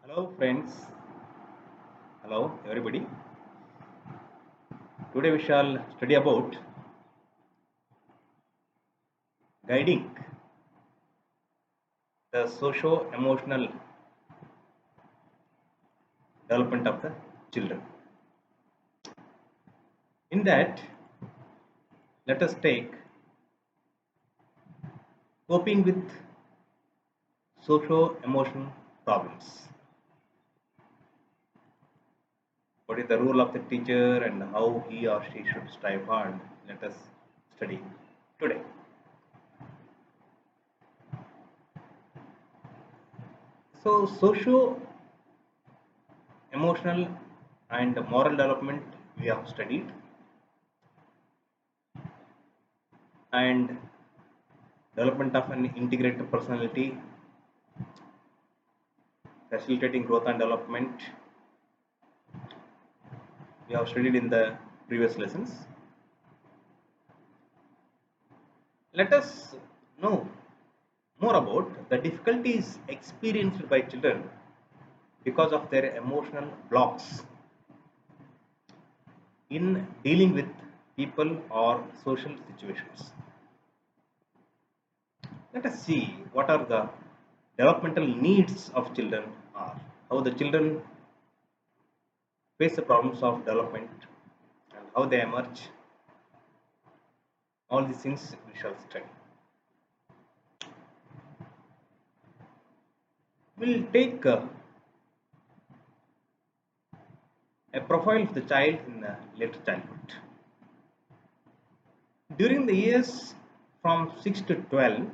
Hello friends, hello everybody. Today we shall study about guiding the socio-emotional development of the children. In that, let us take coping with socio-emotional problems. What is the role of the teacher and how he or she should strive hard? Let us study today. So, socio-emotional and moral development we have studied, and development of an integrated personality, facilitating growth and development we have studied in the previous lessons. Let us know more about the difficulties experienced by children because of their emotional blocks in dealing with people or social situations. Let us see what are the developmental needs of children are, how the children face the problems of development and how they emerge. All these things we shall study. We'll take a profile of the child in later childhood. During the years from 6 to 12,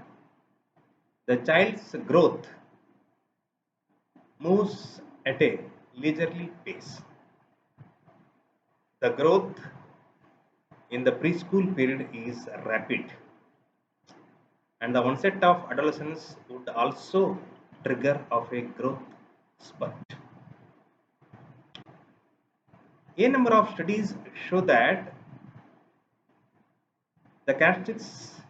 the child's growth moves at a leisurely pace. The growth in the preschool period is rapid, and the onset of adolescence would also trigger of a growth spurt. A number of studies show that the characteristics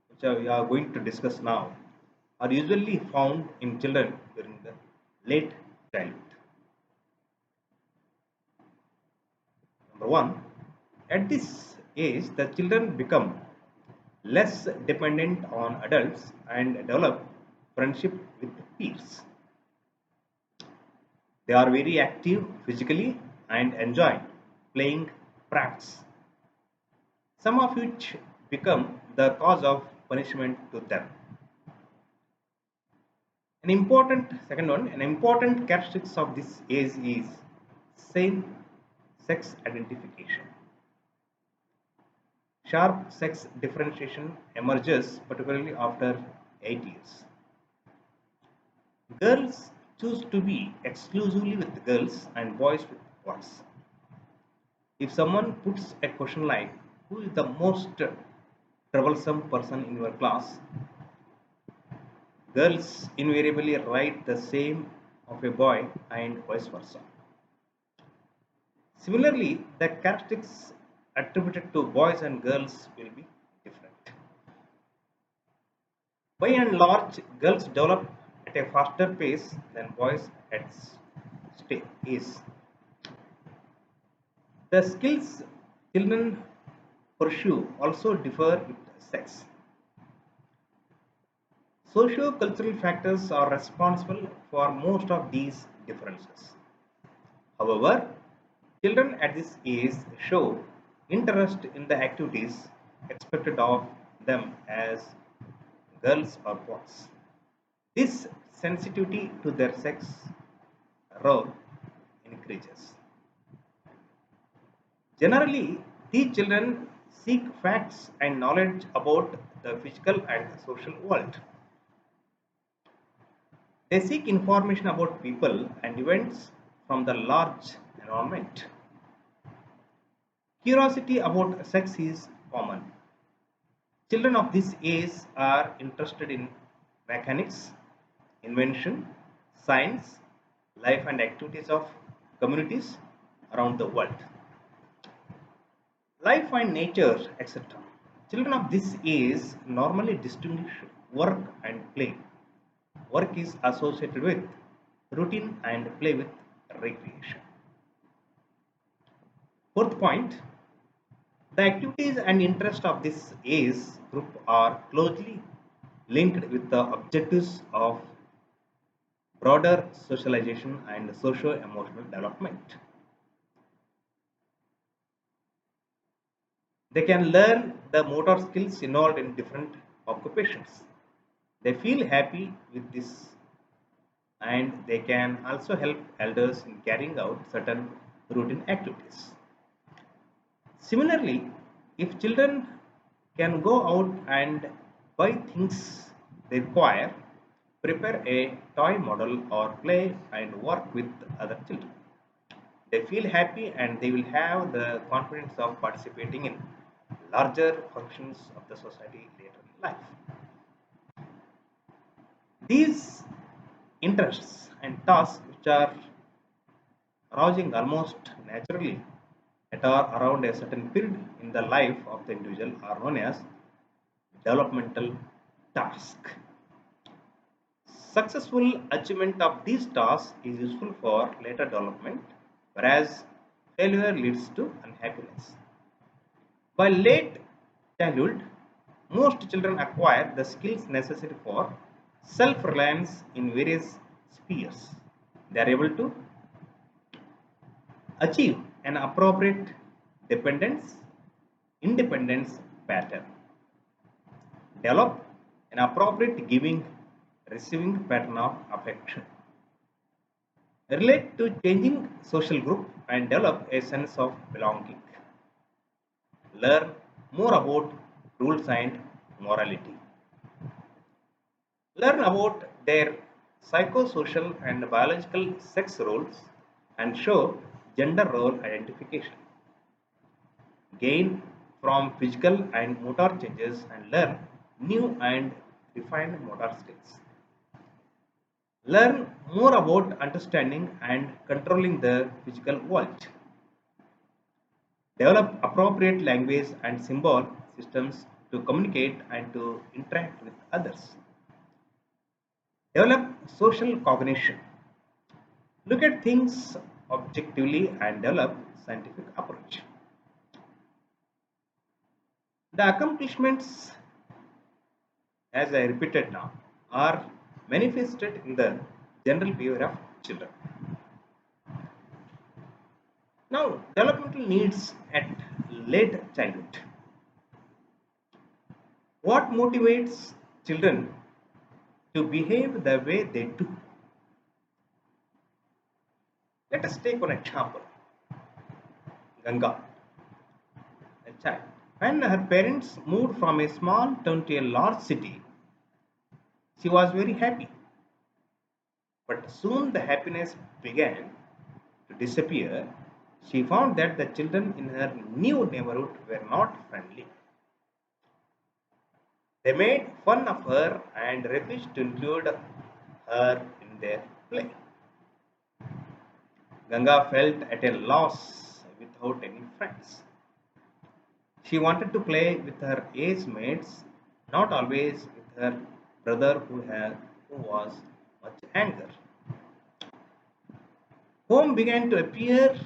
which we are going to discuss now are usually found in children during the late childhood. Number one, at this age, the children become less dependent on adults and develop friendship with peers. They are very active physically and enjoy playing pranks, some of which become the cause of punishment to them. An important characteristic of this age is same sex identification. Sharp sex differentiation emerges particularly after 8 years. Girls choose to be exclusively with girls and boys with boys. If someone puts a question like, who is the most troublesome person in your class? Girls invariably write the same of a boy and vice versa. Similarly, the characteristics attributed to boys and girls will be different. By and large, girls develop at a faster pace than boys at age. The skills children pursue also differ with sex. Socio-cultural factors are responsible for most of these differences. However, children at this age show interest in the activities expected of them as girls or boys. This sensitivity to their sex role increases. Generally, these children seek facts and knowledge about the physical and social world. They seek information about people and events from the large environment. Curiosity about sex is common. Children of this age are interested in mechanics, invention, science, life and activities of communities around the world. Life and nature, etc. Children of this age normally distinguish work and play. Work is associated with routine and play with recreation. Fourth point, the activities and interests of this age group are closely linked with the objectives of broader socialization and socio-emotional development. They can learn the motor skills involved in different occupations. They feel happy with this and they can also help elders in carrying out certain routine activities. Similarly, if children can go out and buy things they require, prepare a toy model or play and work with other children, they feel happy and they will have the confidence of participating in larger functions of the society later in life. These interests and tasks which are arousing almost naturally at or around a certain period in the life of the individual are known as developmental tasks. Successful achievement of these tasks is useful for later development, whereas failure leads to unhappiness. By late childhood, most children acquire the skills necessary for self reliance in various spheres. They are able to achieve an appropriate dependence independence pattern, develop an appropriate giving receiving pattern of affection, relate to changing social group and develop a sense of belonging, learn more about rules and morality, learn about their psychosocial and biological sex roles and show gender role identification, gain from physical and motor changes and learn new and refined motor skills, learn more about understanding and controlling the physical world, develop appropriate language and symbol systems to communicate and to interact with others, develop social cognition, look at things objectively and develop scientific approach. The accomplishments, as I repeated now, are manifested in the general behavior of children. Now, developmental needs at late childhood. What motivates children to behave the way they do? Let us take one example. Ganga, a child. When her parents moved from a small town to a large city, she was very happy. But soon the happiness began to disappear. She found that the children in her new neighborhood were not friendly. They made fun of her and refused to include her in their play. Ganga felt at a loss without any friends. She wanted to play with her age mates, not always with her brother who was much anger. Home began to appear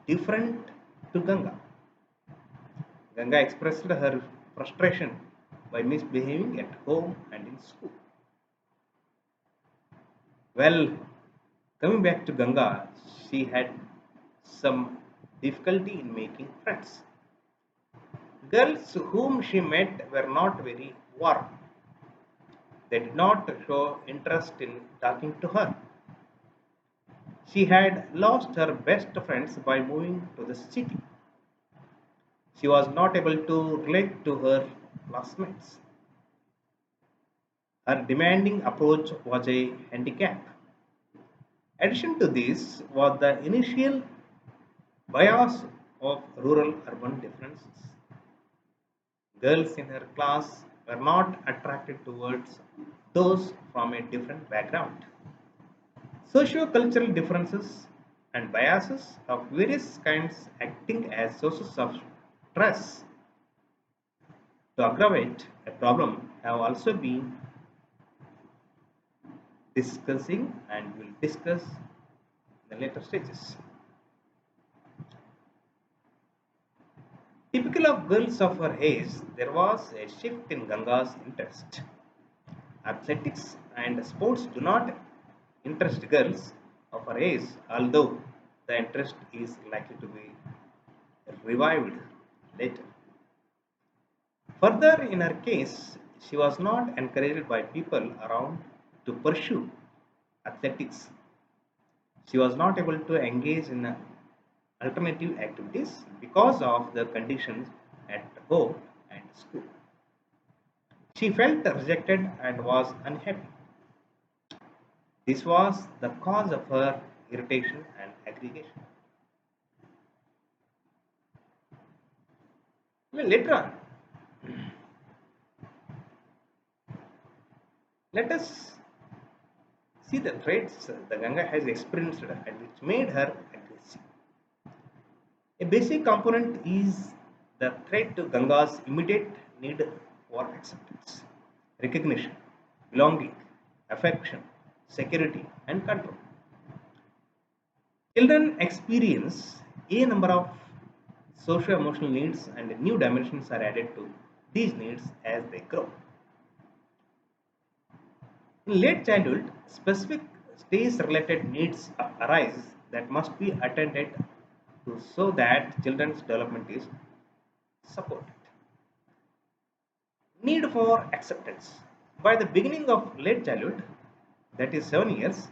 different to Ganga. Ganga expressed her frustration by misbehaving at home and in school. Well, coming back to Ganga, she had some difficulty in making friends. Girls whom she met were not very warm. They did not show interest in talking to her. She had lost her best friends by moving to the city. She was not able to relate to her classmates. Her demanding approach was a handicap. Addition to this was the initial bias of rural urban differences. Girls in her class were not attracted towards those from a different background. Socio-cultural differences and biases of various kinds acting as sources of stress to aggravate a problem have also been discussing and will discuss in the later stages. Typical of girls of her age, there was a shift in Ganga's interest. Athletics and sports do not interest girls of her age, although the interest is likely to be revived later. Further, in her case, she was not encouraged by people around to pursue athletics. She was not able to engage in alternative activities because of the conditions at home and school. She felt rejected and was unhappy. This was the cause of her irritation and aggregation. Well, later on, let us see the traits the Ganga has experienced and which made her aggressive. A basic component is the threat to Ganga's immediate need for acceptance, recognition, belonging, affection, security, and control. Children experience a number of socio-emotional needs and new dimensions are added to these needs as they grow. In late childhood, specific stage-related needs arise that must be attended to so that children's development is supported. Need for acceptance. By the beginning of late childhood, that is 7 years,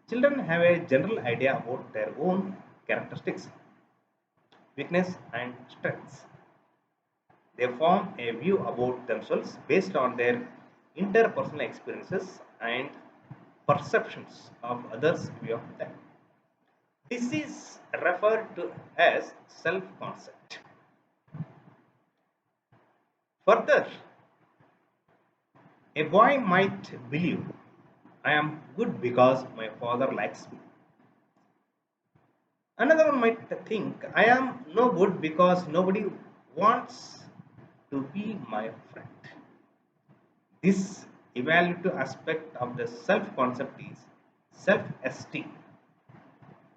children have a general idea about their own characteristics, weakness, and strengths. They form a view about themselves based on their interpersonal experiences and perceptions of others' view of them. This is referred to as self-concept. Further, a boy might believe I am good because my father likes me. Another one might think I am no good because nobody wants to be my friend. This evaluative aspect of the self concept is self esteem.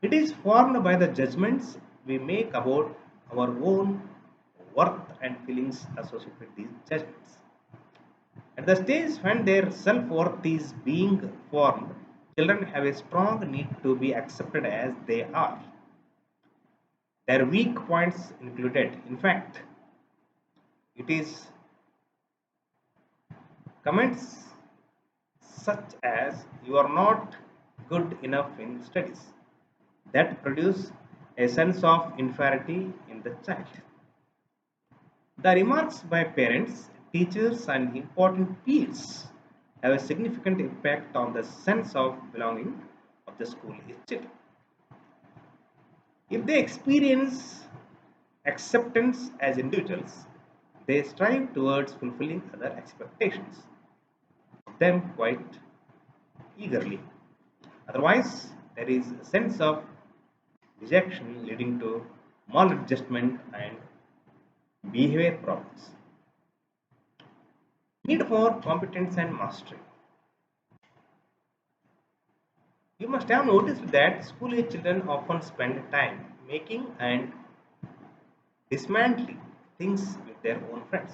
It is formed by the judgments we make about our own worth and feelings associated with these judgments. At the stage when their self worth is being formed, children have a strong need to be accepted as they are. Their weak points included. In fact, it is comments such as you are not good enough in studies that produce a sense of inferiority in the child. The remarks by parents, teachers, and important peers have a significant impact on the sense of belonging of the school age children. If they experience acceptance as individuals, they strive towards fulfilling other expectations of them quite eagerly. Otherwise, there is a sense of rejection leading to maladjustment and behavior problems. Need for competence and mastery. You must have noticed that school age children often spend time making and dismantling things with their own friends.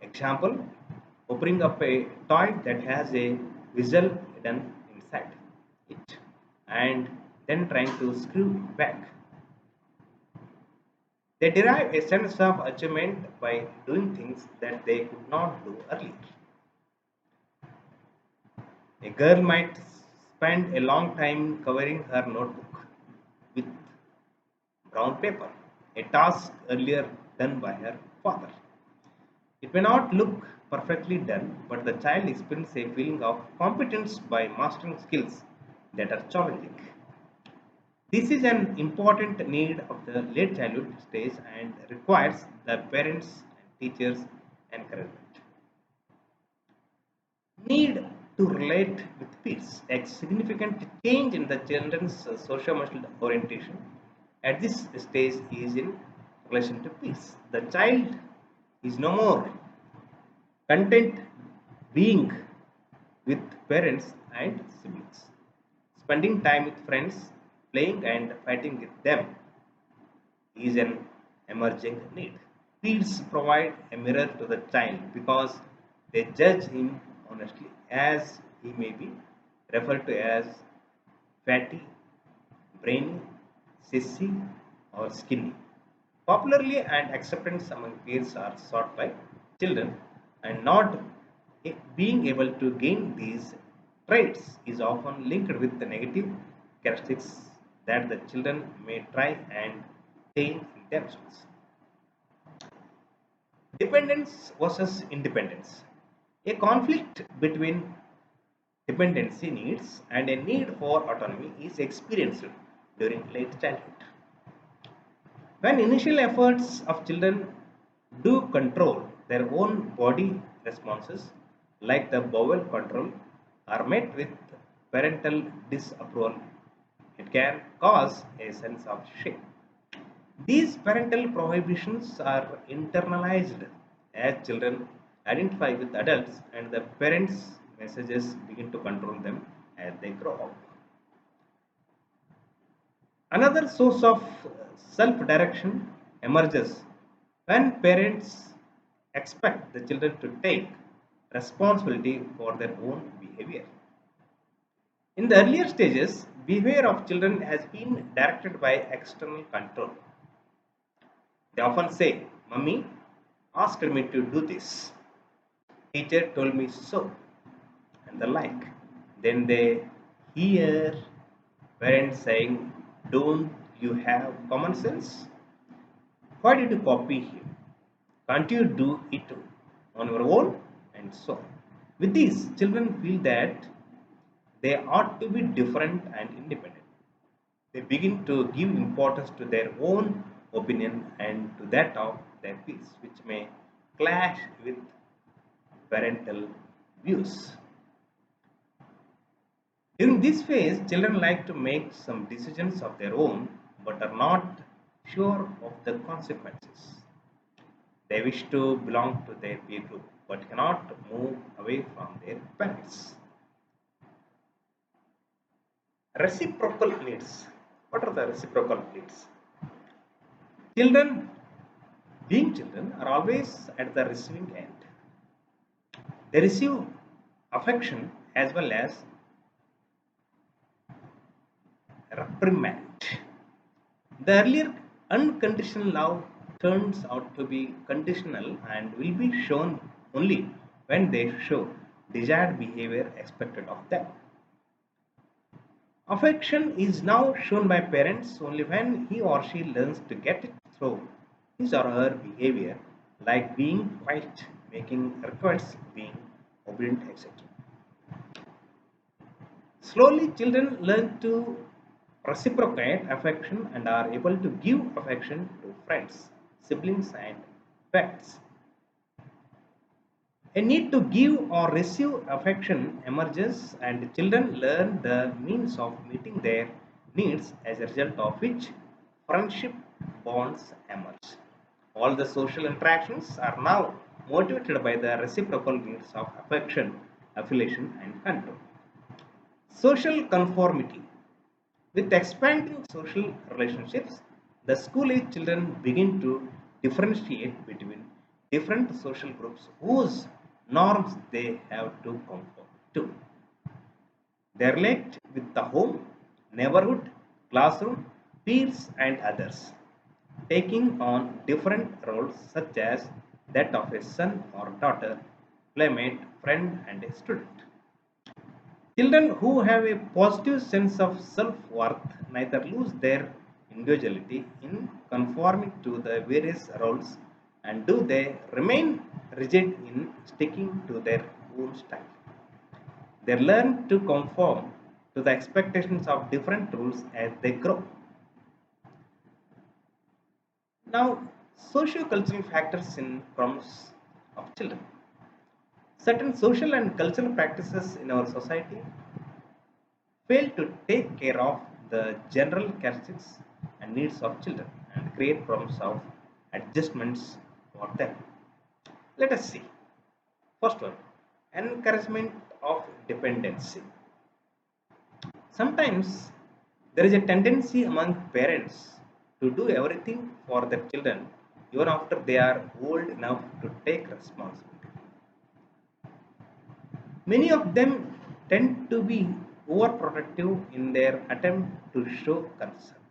Example, opening up a toy that has a whistle hidden inside it and then trying to screw it back. They derive a sense of achievement by doing things that they could not do earlier. A girl might spend a long time covering her notebook with brown paper, a task earlier done by her father. It may not look perfectly done, but the child experiences a feeling of competence by mastering skills that are challenging. This is an important need of the late childhood stage and requires the parents and teachers' encouragement. Need to relate with peers. A significant change in the children's socio-emotional orientation at this stage is in relation to peers. The child is no more content being with parents and siblings. Spending time with friends, playing and fighting with them is an emerging need. Peers provide a mirror to the child because they judge him honestly, as he may be referred to as fatty, brainy, sissy, or skinny. Popularly and acceptance among peers are sought by children, and not being able to gain these traits is often linked with the negative characteristics that the children may try and tame in themselves. Dependence versus independence. A conflict between dependency needs and a need for autonomy is experienced during late childhood. When initial efforts of children do control their own body responses, like the bowel control, are met with parental disapproval, it can cause a sense of shame. These parental prohibitions are internalized as children identify with adults and the parents' messages begin to control them as they grow up. Another source of self direction emerges when parents expect the children to take responsibility for their own behavior. In the earlier stages, behavior of children has been directed by external control. They often say, Mummy asked me to do this, teacher told me so, and the like. Then they hear parents saying, don't you have common sense? Why did you copy him? Can't you do it on your own? And so on. With these, children feel that they ought to be different and independent. They begin to give importance to their own opinion and to that of their peers, which may clash with parental views. During this phase, children like to make some decisions of their own but are not sure of the consequences. They wish to belong to their peer group but cannot move away from their parents. Reciprocal needs. What are the reciprocal needs? Children, being children, are always at the receiving end. They receive affection as well as reprimand. The earlier unconditional love turns out to be conditional and will be shown only when they show desired behavior expected of them. Affection is now shown by parents only when he or she learns to get it through his or her behavior, like being quiet, making requests, being obedient, etc. Slowly, children learn to reciprocate affection and are able to give affection to friends, siblings, and pets. A need to give or receive affection emerges, and children learn the means of meeting their needs, as a result of which friendship bonds emerge. All the social interactions are now motivated by the reciprocal needs of affection, affiliation, and control. Social conformity. With expanding social relationships, the school age children begin to differentiate between different social groups whose norms they have to conform to. They relate with the home, neighborhood, classroom, peers, and others, taking on different roles such as that of a son or daughter, playmate, friend, and a student. Children who have a positive sense of self worth neither lose their individuality in conforming to the various roles and do they remain rigid in sticking to their own style. They learn to conform to the expectations of different rules as they grow. Now, socio-cultural factors in problems of children. Certain social and cultural practices in our society fail to take care of the general characteristics and needs of children and create problems of adjustments for them. Let us see. First one, encouragement of dependency. Sometimes there is a tendency among parents to do everything for their children even after they are old enough to take responsibility. Many of them tend to be overprotective in their attempt to show concern.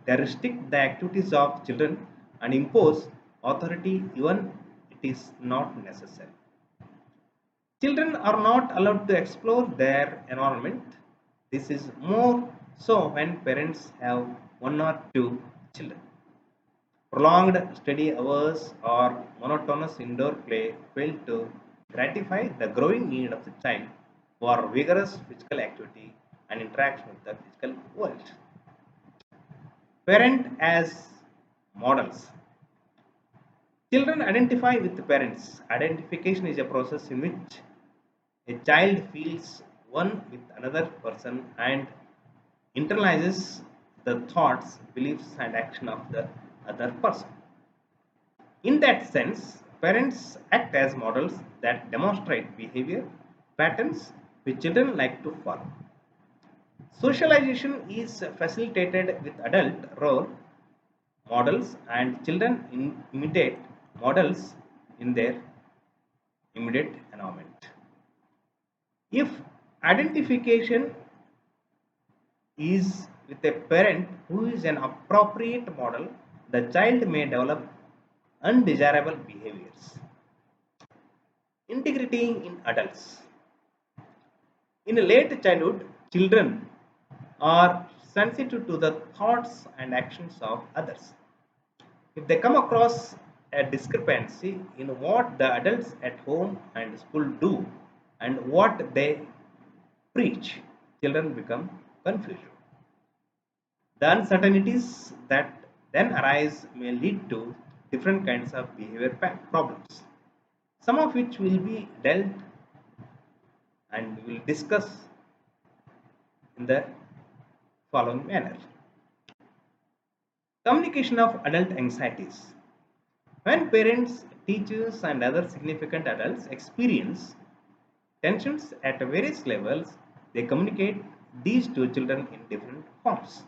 They restrict the activities of children and impose authority even it is not necessary. Children are not allowed to explore their environment. This is more so when parents have one or two children. Prolonged study hours or monotonous indoor play fail to gratify the growing need of the child for vigorous physical activity and interaction with the physical world. Parent as models. Children identify with parents. Identification is a process in which a child feels one with another person and internalizes the thoughts, beliefs, and action of the other person. In that sense, parents act as models that demonstrate behavior patterns which children like to follow. Socialization is facilitated with adult role models, and children imitate models in their immediate environment. If identification is with a parent who is an appropriate model, the child may develop undesirable behaviors. Integrity in adults. In late childhood, children are sensitive to the thoughts and actions of others. If they come across a discrepancy in what the adults at home and school do and what they preach, children become confused. The uncertainties that then arise may lead to different kinds of behavior problems, some of which will be dealt and we will discuss in the following manner. Communication of adult anxieties. When parents, teachers, and other significant adults experience tensions at various levels, they communicate these to children in different forms.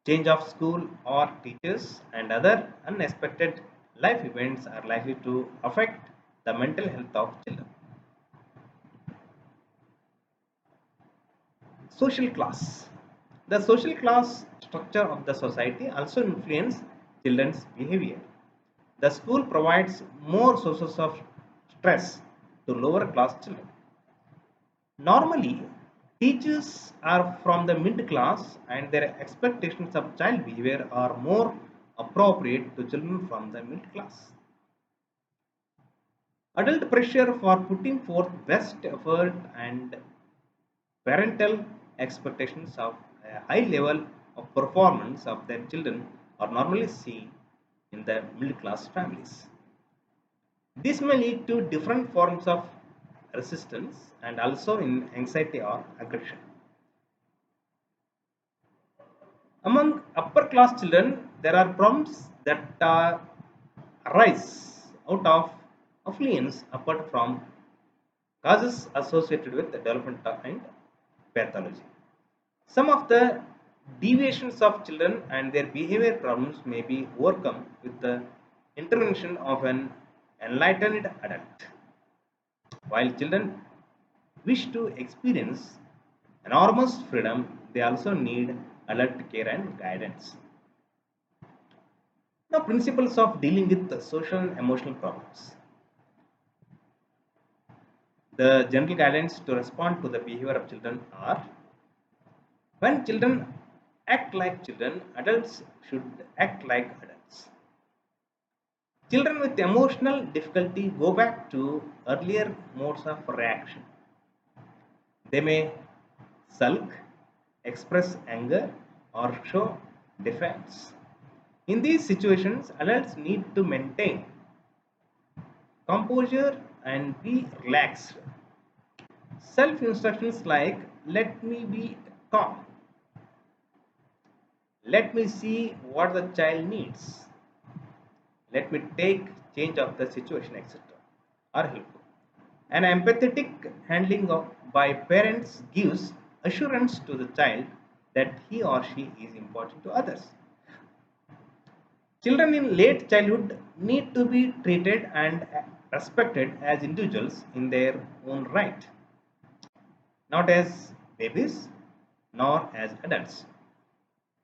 Change of school or teachers and other unexpected life events are likely to affect the mental health of children. Social class. The social class structure of the society also influences children's behavior. The school provides more sources of stress to lower class children. Normally, teachers are from the mid class and their expectations of child behavior are more appropriate to children from the mid class. Adult pressure for putting forth best effort and parental expectations of a high level of performance of their children are normally seen in the middle class families. This may lead to different forms of resistance and also in anxiety or aggression. Among upper class children, there are problems that arise out of affluence apart from causes associated with the development and pathology. Some of the deviations of children and their behavior problems may be overcome with the intervention of an enlightened adult. While children wish to experience enormous freedom, they also need alert care and guidance. Now, principles of dealing with the social and emotional problems. The general guidelines to respond to the behavior of children are: when children act like children, adults should act like adults. Children with emotional difficulty go back to earlier modes of reaction. They may sulk, express anger, or show defiance. In these situations, adults need to maintain composure and be relaxed. Self instructions like let me be calm, let me see what the child needs, let me take change of the situation, etc., are helpful. An empathetic handling by parents gives assurance to the child that he or she is important to others. Children in late childhood need to be treated and respected as individuals in their own right, not as babies nor as adults.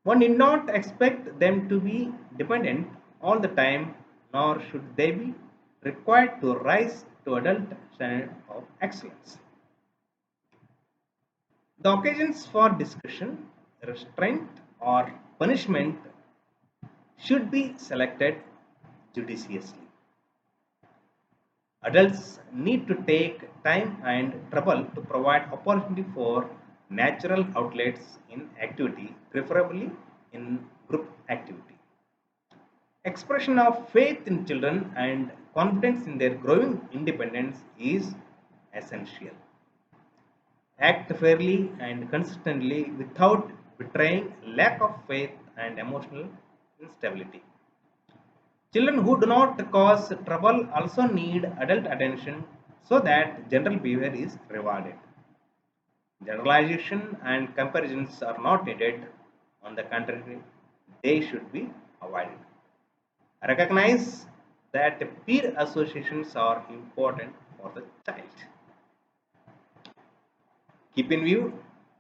One need not expect them to be dependent all the time, nor should they be required to rise to adult standard of excellence. The occasions for discussion, restraint, or punishment should be selected judiciously. Adults need to take time and trouble to provide opportunity for natural outlets in activity, preferably in group activity. Expression of faith in children and confidence in their growing independence is essential. Act fairly and consistently without betraying lack of faith and emotional instability. Children who do not cause trouble also need adult attention so that general behavior is rewarded. Generalization and comparisons are not needed. On the contrary, they should be avoided. Recognize that peer associations are important for the child. Keep in view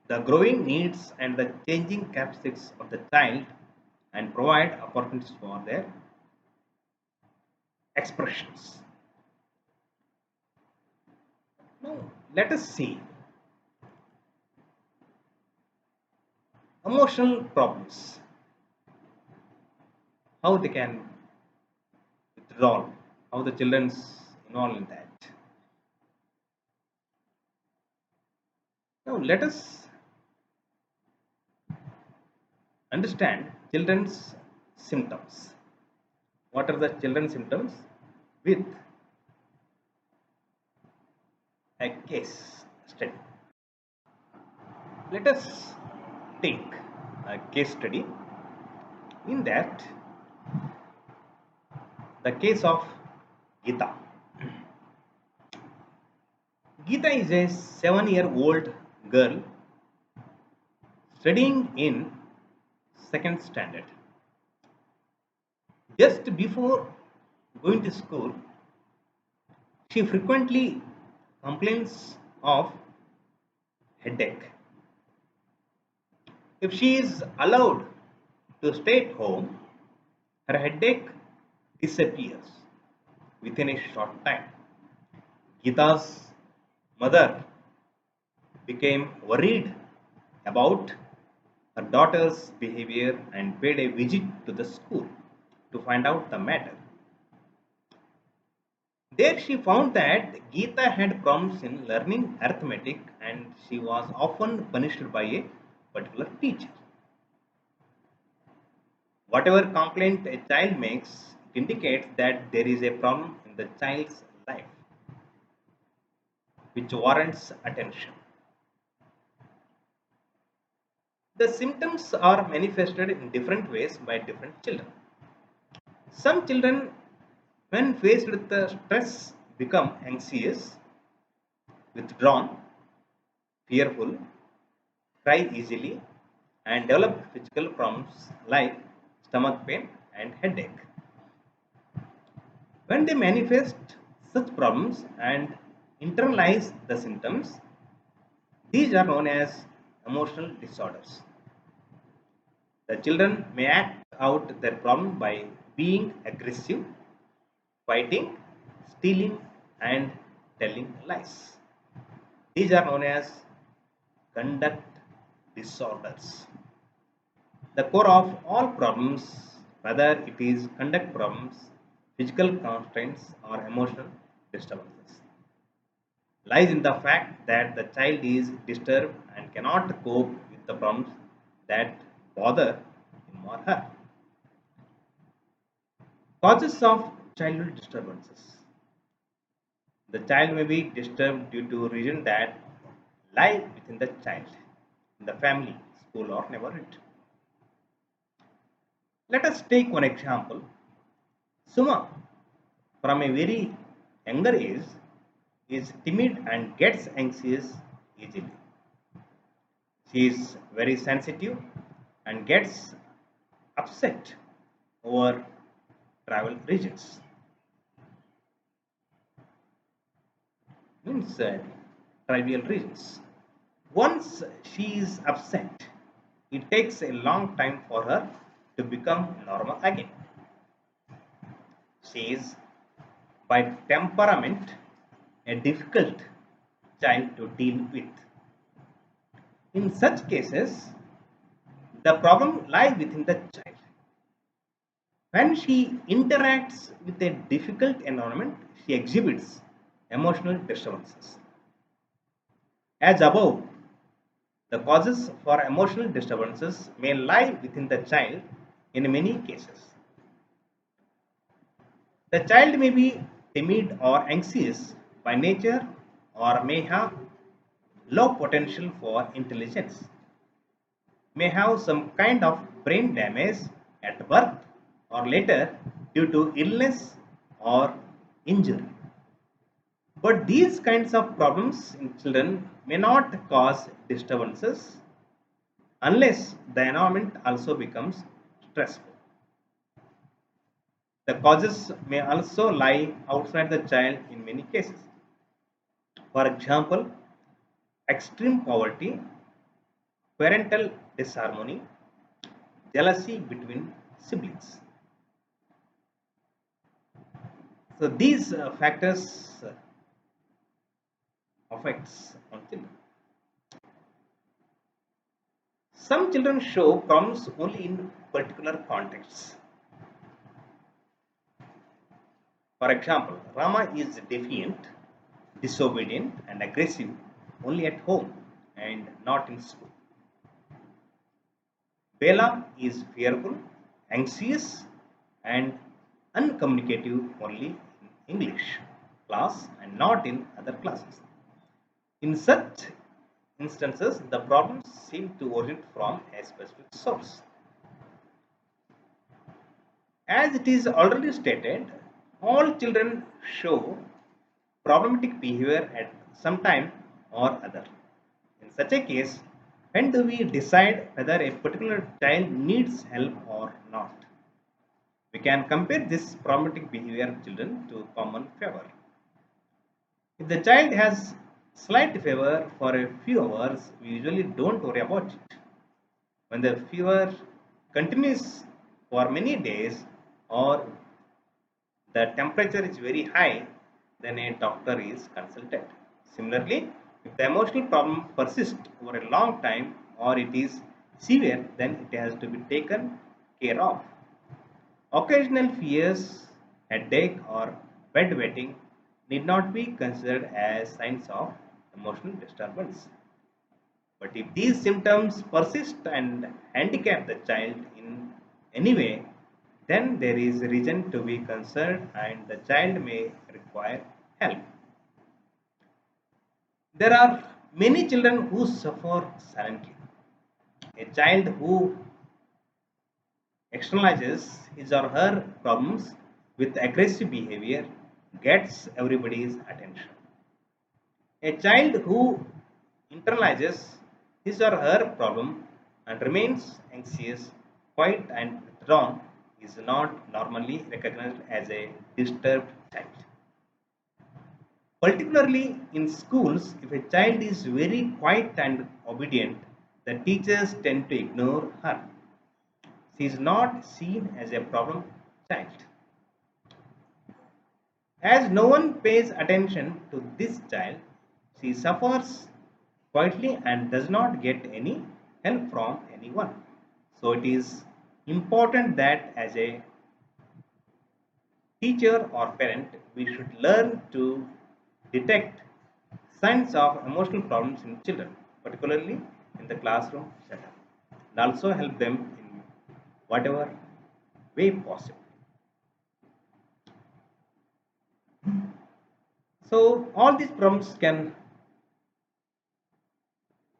the growing needs and the changing characteristics of the child and provide opportunities for their expressions. Now, let us see emotional problems, how they can withdraw, how the children's involved in that. Now, let us understand children's symptoms. What are the children's symptoms with a case study? Let us take a case study in that the case of Gita. Gita is a 7-year-old girl studying in second standard. Just before going to school, she frequently complains of headache. If she is allowed to stay at home, her headache disappears within a short time. Gita's mother became worried about her daughter's behavior and paid a visit to the school to find out the matter. There she found that Geeta had problems in learning arithmetic and she was often punished by a particular teacher. Whatever complaint a child makes, it indicates that there is a problem in the child's life which warrants attention. The symptoms are manifested in different ways by different children. Some children, when faced with the stress, become anxious, withdrawn, fearful, cry easily, and develop physical problems like stomach pain and headache. When they manifest such problems and internalize the symptoms, these are known as emotional disorders. The children may act out their problem by being aggressive, fighting, stealing, and telling lies. These are known as conduct disorders. The core of all problems, whether it is conduct problems, physical constraints, or emotional disturbances, lies in the fact that the child is disturbed and cannot cope with the problems that bother him or her. Causes of childhood disturbances. The child may be disturbed due to reasons that lie within the child, in the family, school, or neighborhood. Let us take one example. Suma, from a very younger age, is timid and gets anxious easily. She is very sensitive and gets upset over travel regions. Means trivial regions. Once she is upset, it takes a long time for her to become normal again. She is by temperament a difficult child to deal with. In such cases, the problem lies within the child. When she interacts with a difficult environment, she exhibits emotional disturbances. As above, the causes for emotional disturbances may lie within the child in many cases. The child may be timid or anxious by nature or may have low potential for intelligence, may have some kind of brain damage at birth or later due to illness or injury. But these kinds of problems in children may not cause disturbances unless the environment also becomes stressful. The causes may also lie outside the child in many cases. For example, extreme poverty, parental disharmony, jealousy between siblings. So these factors affects on children. Some children show problems only in particular contexts. For example, Rama is defiant, disobedient, and aggressive only at home and not in school. Bela is fearful, anxious, and uncommunicative only in English class and not in other classes. In such instances, the problems seem to originate from a specific source. As it is already stated, all children show problematic behavior at some time or other. In such a case, when do we decide whether a particular child needs help or not? We can compare this problematic behavior of children to common fever. If the child has slight fever for a few hours, we usually don't worry about it. When the fever continues for many days or the temperature is very high, then a doctor is consulted. Similarly, if the emotional problem persists over a long time or it is severe, then it has to be taken care of. Occasional fears, headache, or bedwetting need not be considered as signs of emotional disturbance. But if these symptoms persist and handicap the child in any way, then there is reason to be concerned and the child may require help. There are many children who suffer silently. A child who externalizes his or her problems with aggressive behavior gets everybody's attention. A child who internalizes his or her problem and remains anxious, quiet, and withdrawn is not normally recognized as a disturbed child. Particularly in schools, if a child is very quiet and obedient, the teachers tend to ignore her. She is not seen as a problem child. As no one pays attention to this child, she suffers quietly and does not get any help from anyone. So it is important that as a teacher or parent, we should learn to detect signs of emotional problems in children, particularly in the classroom setup, and also help them in whatever way possible. So all these problems can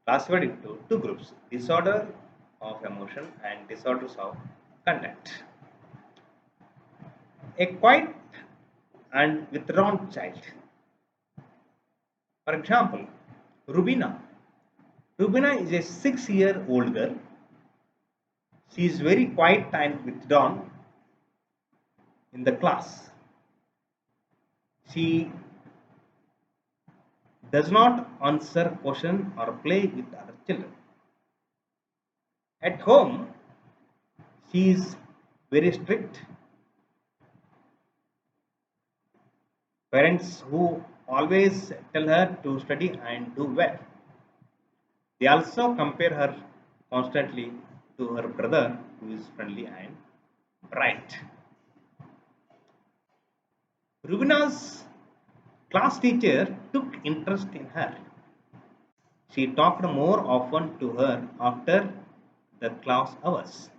classified into two groups: disorder of emotion and disorders of conduct. A quiet and withdrawn child. For example, Rubina Rubina is a 6-year-old girl. She is very quiet and withdrawn in the class. She does not answer questions or play with other children. At home, she is very strict. Parents who always tell her to study and do well. They also compare her constantly to her brother who is friendly and bright. Rubina's class teacher took interest in her. She talked more often to her after the class hours.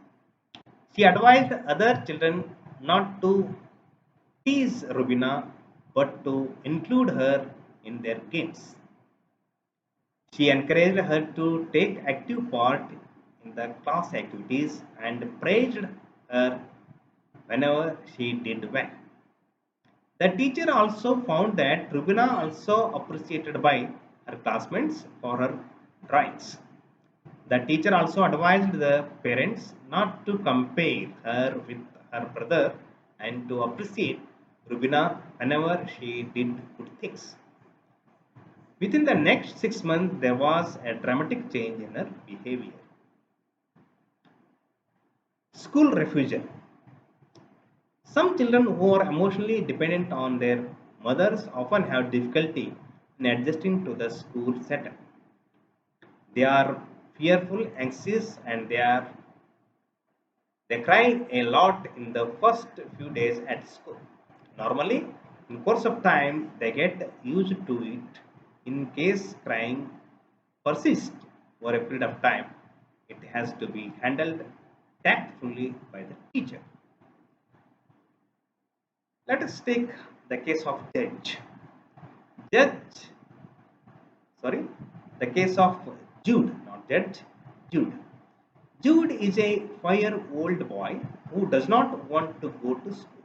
She advised other children not to tease Rubina but to include her in their games. She encouraged her to take active part in the class activities and praised her whenever she did well. The teacher also found that Rubina also appreciated by her classmates for her drawings. The teacher also advised the parents not to compare her with her brother and to appreciate Rubina whenever she did good things. Within the next 6 months, there was a dramatic change in her behavior. School refusal. Some children who are emotionally dependent on their mothers often have difficulty in adjusting to the school setup. They are fearful, anxious, and they cry a lot in the first few days at school. Normally, in course of time, they get used to it. In case crying persists for a period of time, it has to be handled tactfully by the teacher. Let us take the case of Judge, sorry, the case of Jude, not Judge, Jude. Jude is a 5-year-old boy who does not want to go to school.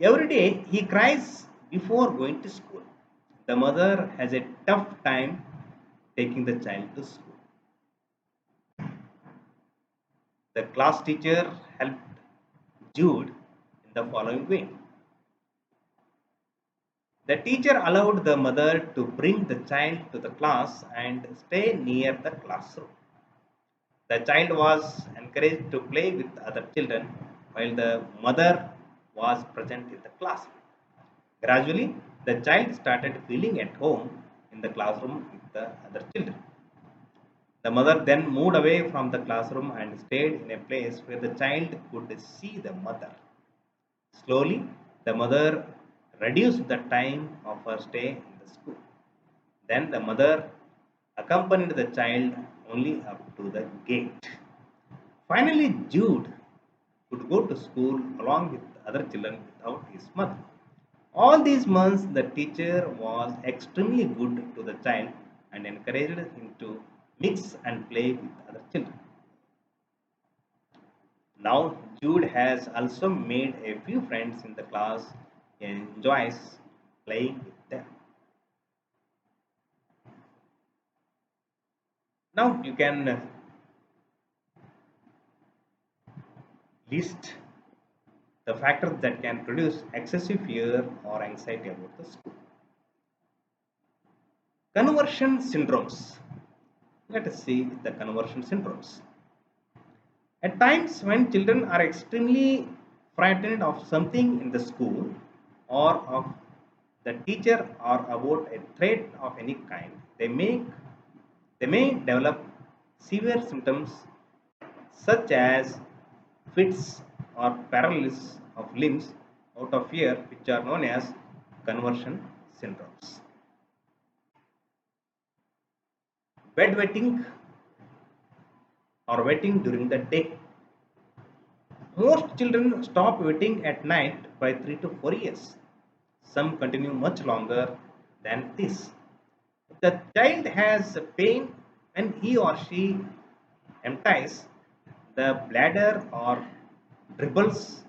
Every day he cries before going to school. The mother has a tough time taking the child to school. The class teacher helped Jude in the following way. The teacher allowed the mother to bring the child to the class and stay near the classroom. The child was encouraged to play with other children while the mother was present in the classroom. Gradually, the child started feeling at home in the classroom with the other children. The mother then moved away from the classroom and stayed in a place where the child could see the mother. Slowly, the mother reduced the time of her stay in the school. Then the mother accompanied the child only up to the gate. Finally, Jude could go to school along with other children without his mother. All these months, the teacher was extremely good to the child and encouraged him to mix and play with other children. Now, Jude has also made a few friends in the class and enjoys playing with them. Now, you can list the factors that can produce excessive fear or anxiety about the school. Conversion syndromes. Let us see the conversion syndromes. At times, when children are extremely frightened of something in the school or of the teacher or about a threat of any kind, they may develop severe symptoms such as fits or paralysis of limbs out of fear, which are known as conversion syndromes. Bedwetting or wetting during the day. Most children stop wetting at night by 3 to 4 years. Some continue much longer than this. If the child has pain when he or she empties the bladder or dribbles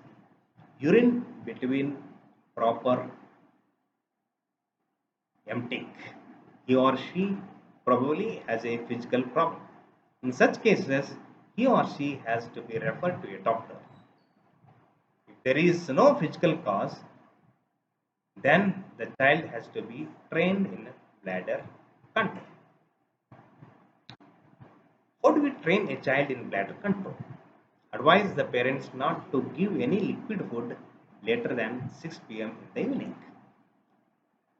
urine between proper emptying, he or she probably has a physical problem. In such cases, he or she has to be referred to a doctor. If there is no physical cause, then the child has to be trained in bladder control. How do we train a child in bladder control? Advise the parents not to give any liquid food later than 6 p.m. in the evening.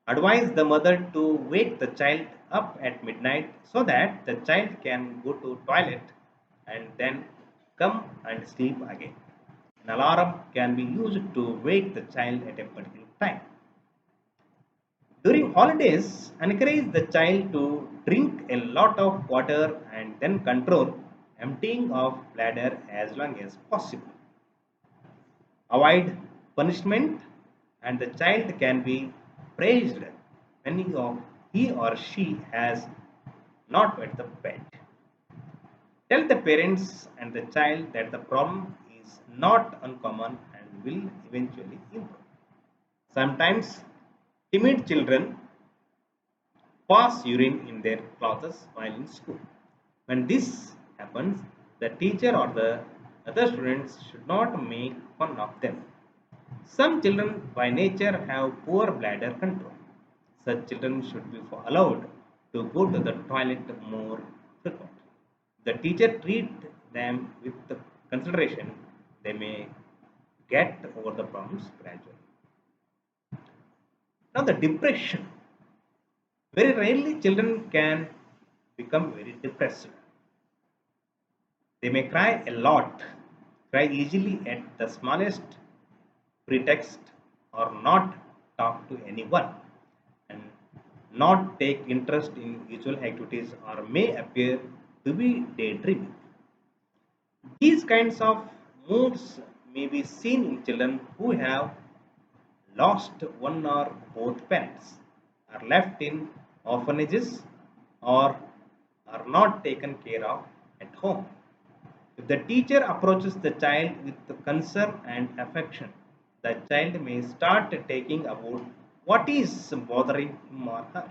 Advise the mother to wake the child up at midnight so that the child can go to toilet and then come and sleep again. An alarm can be used to wake the child at a particular time. During holidays, encourage the child to drink a lot of water and then control emptying of bladder as long as possible. Avoid punishment and the child can be praised when he or she has not wet the bed. Tell the parents and the child that the problem is not uncommon and will eventually improve. Sometimes timid children pass urine in their clothes while in school. When this happens, the teacher or the other students should not make fun of them. Some children by nature have poor bladder control. Such children should be allowed to go to the toilet more frequently. The teacher treat them with the consideration, they may get over the problems gradually. Now the depression. Very rarely children can become very depressed. They may cry a lot, cry easily at the smallest pretext, or not talk to anyone, and not take interest in usual activities, or may appear to be daydreaming. These kinds of moods may be seen in children who have lost one or both parents, are left in orphanages, or are not taken care of at home. If the teacher approaches the child with concern and affection, the child may start taking about what is bothering him or her.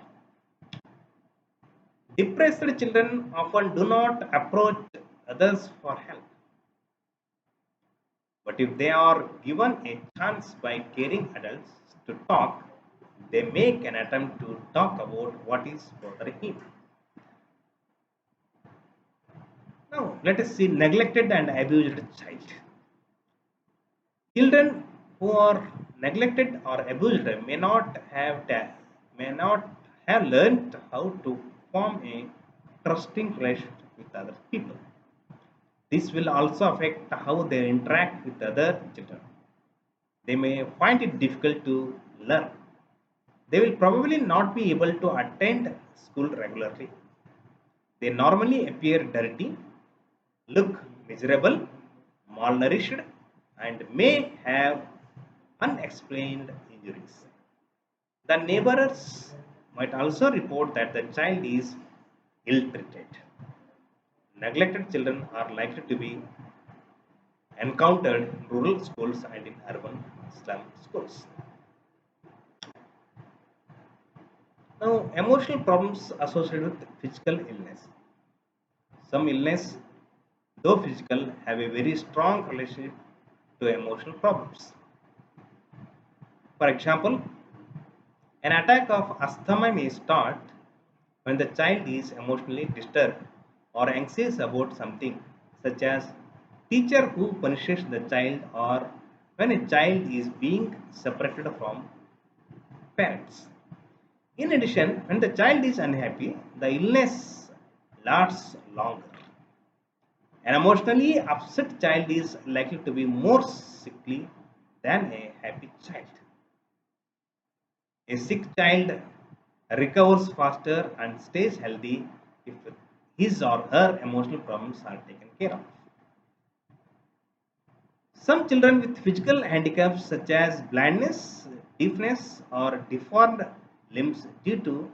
Depressed children often do not approach others for help, but if they are given a chance by caring adults to talk, they make an attempt to talk about what is bothering him. Now, let us see neglected and abused child. Children who are neglected or abused may not have learned how to form a trusting relationship with other people. This will also affect how they interact with other children. They may find it difficult to learn. They will probably not be able to attend school regularly. They normally appear dirty, look miserable, malnourished, and may have unexplained injuries. The neighbors might also report that the child is ill treated. Neglected children are likely to be encountered in rural schools and in urban slum schools. Now, emotional problems associated with physical illness. Some illness, though physical, have a very strong relationship to emotional problems. For example, an attack of asthma may start when the child is emotionally disturbed or anxious about something, such as teacher who punishes the child or when a child is being separated from parents. In addition, when the child is unhappy, the illness lasts longer. An emotionally upset child is likely to be more sickly than a happy child. A sick child recovers faster and stays healthy if his or her emotional problems are taken care of. Some children with physical handicaps such as blindness, deafness, or deformed limbs due to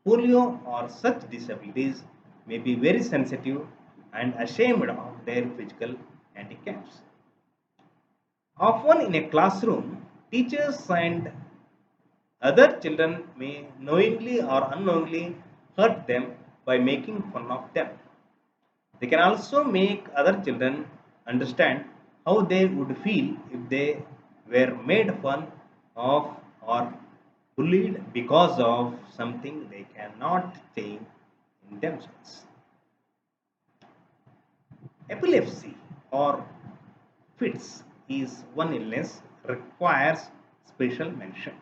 polio or such disabilities may be very sensitive and ashamed of their physical handicaps. Often in a classroom, teachers and other children may knowingly or unknowingly hurt them by making fun of them. They can also make other children understand how they would feel if they were made fun of or bullied because of something they cannot change in themselves. Epilepsy or fits is one illness requires special mention.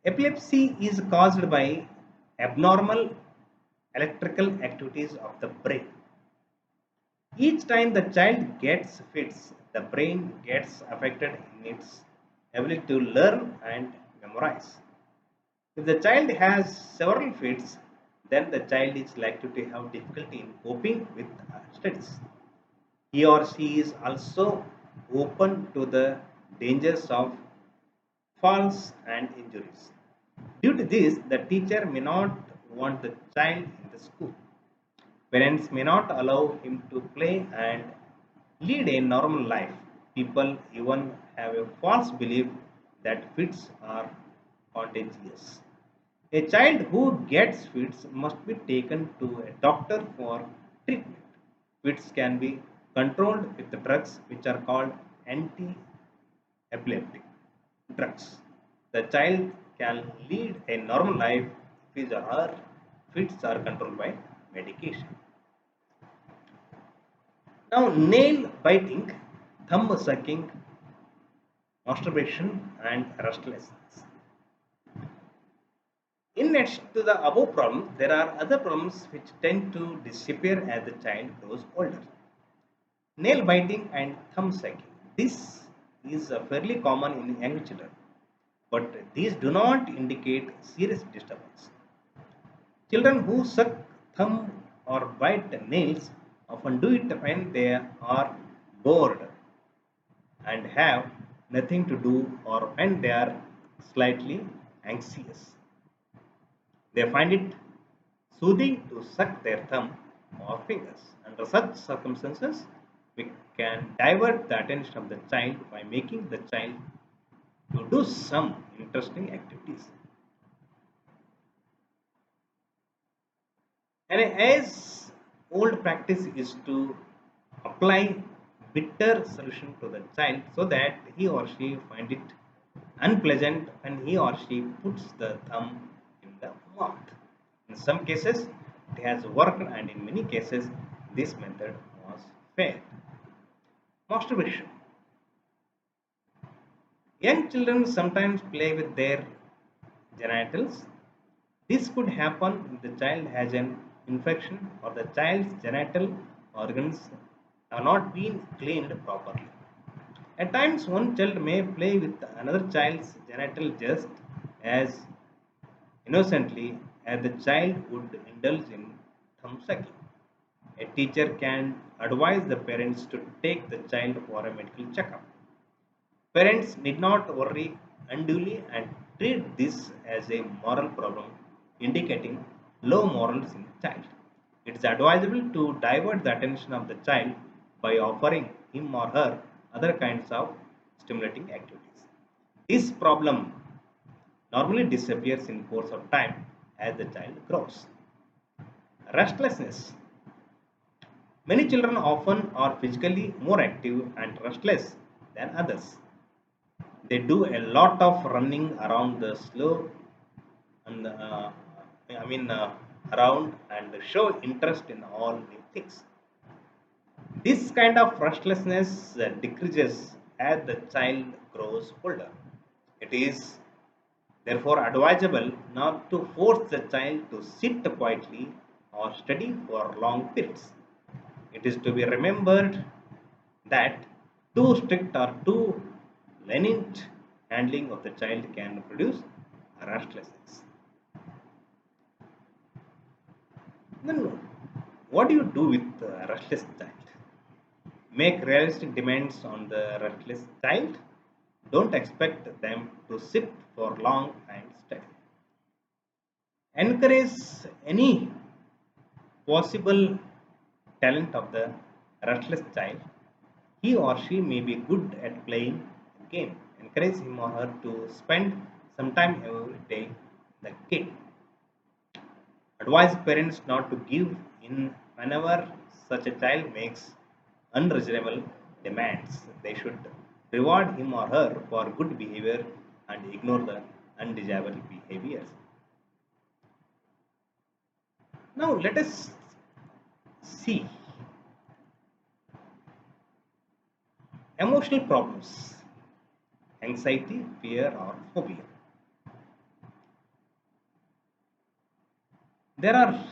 Epilepsy is caused by abnormal electrical activities of the brain. Each time the child gets fits, the brain gets affected in its ability to learn and memorize. If the child has several fits, then the child is likely to have difficulty in coping with studies. He or she is also open to the dangers of falls and injuries. Due to this, the teacher may not want the child in the school. Parents may not allow him to play and lead a normal life. People even have a false belief that fits are contagious. A child who gets fits must be taken to a doctor for treatment. Fits can be controlled with the drugs which are called anti epileptic drugs. The child can lead a normal life if his or her fits are controlled by medication. Now, nail biting, thumb sucking, masturbation, and restlessness. In addition to the above problems, there are other problems which tend to disappear as the child grows older. Nail biting and thumb sucking. This is fairly common in young children, but these do not indicate serious disturbance. Children who suck thumb or bite nails often do it when they are bored and have nothing to do or when they are slightly anxious. They find it soothing to suck their thumb or fingers. Under such circumstances, we can divert the attention of the child by making the child to do some interesting activities. And as old practice is to apply bitter solution to the child so that he or she find it unpleasant when he or she puts the thumb in the mouth. In some cases, it has worked, and in many cases, this method was failed. Masturbation. Young children sometimes play with their genitals. This could happen if the child has an infection or the child's genital organs have not been cleaned properly. At times, one child may play with another child's genital just as innocently as the child would indulge in thumb sucking. A teacher can advise the parents to take the child for a medical checkup. Parents need not worry unduly and treat this as a moral problem indicating low morals in the child. It is advisable to divert the attention of the child by offering him or her other kinds of stimulating activities. This problem normally disappears in course of time as the child grows. Restlessness. Many children often are physically more active and restless than others. They do a lot of running around the slow and I mean around and show interest in all new things. This kind of restlessness decreases as the child grows older. It is therefore advisable not to force the child to sit quietly or study for long periods. It is to be remembered that too strict or too lenient handling of the child can produce restlessness. Then, what do you do with a restless child? Make realistic demands on the restless child. Don't expect them to sit for long and study. Encourage any possible talent of the restless child. He or she may be good at playing a game. Encourage him or her to spend some time every day in the game. advise parents not to give in whenever such a child makes unreasonable demands. They should reward him or her for good behavior and ignore the undesirable behaviors. Now let us see emotional problems, anxiety, fear, or phobia. There are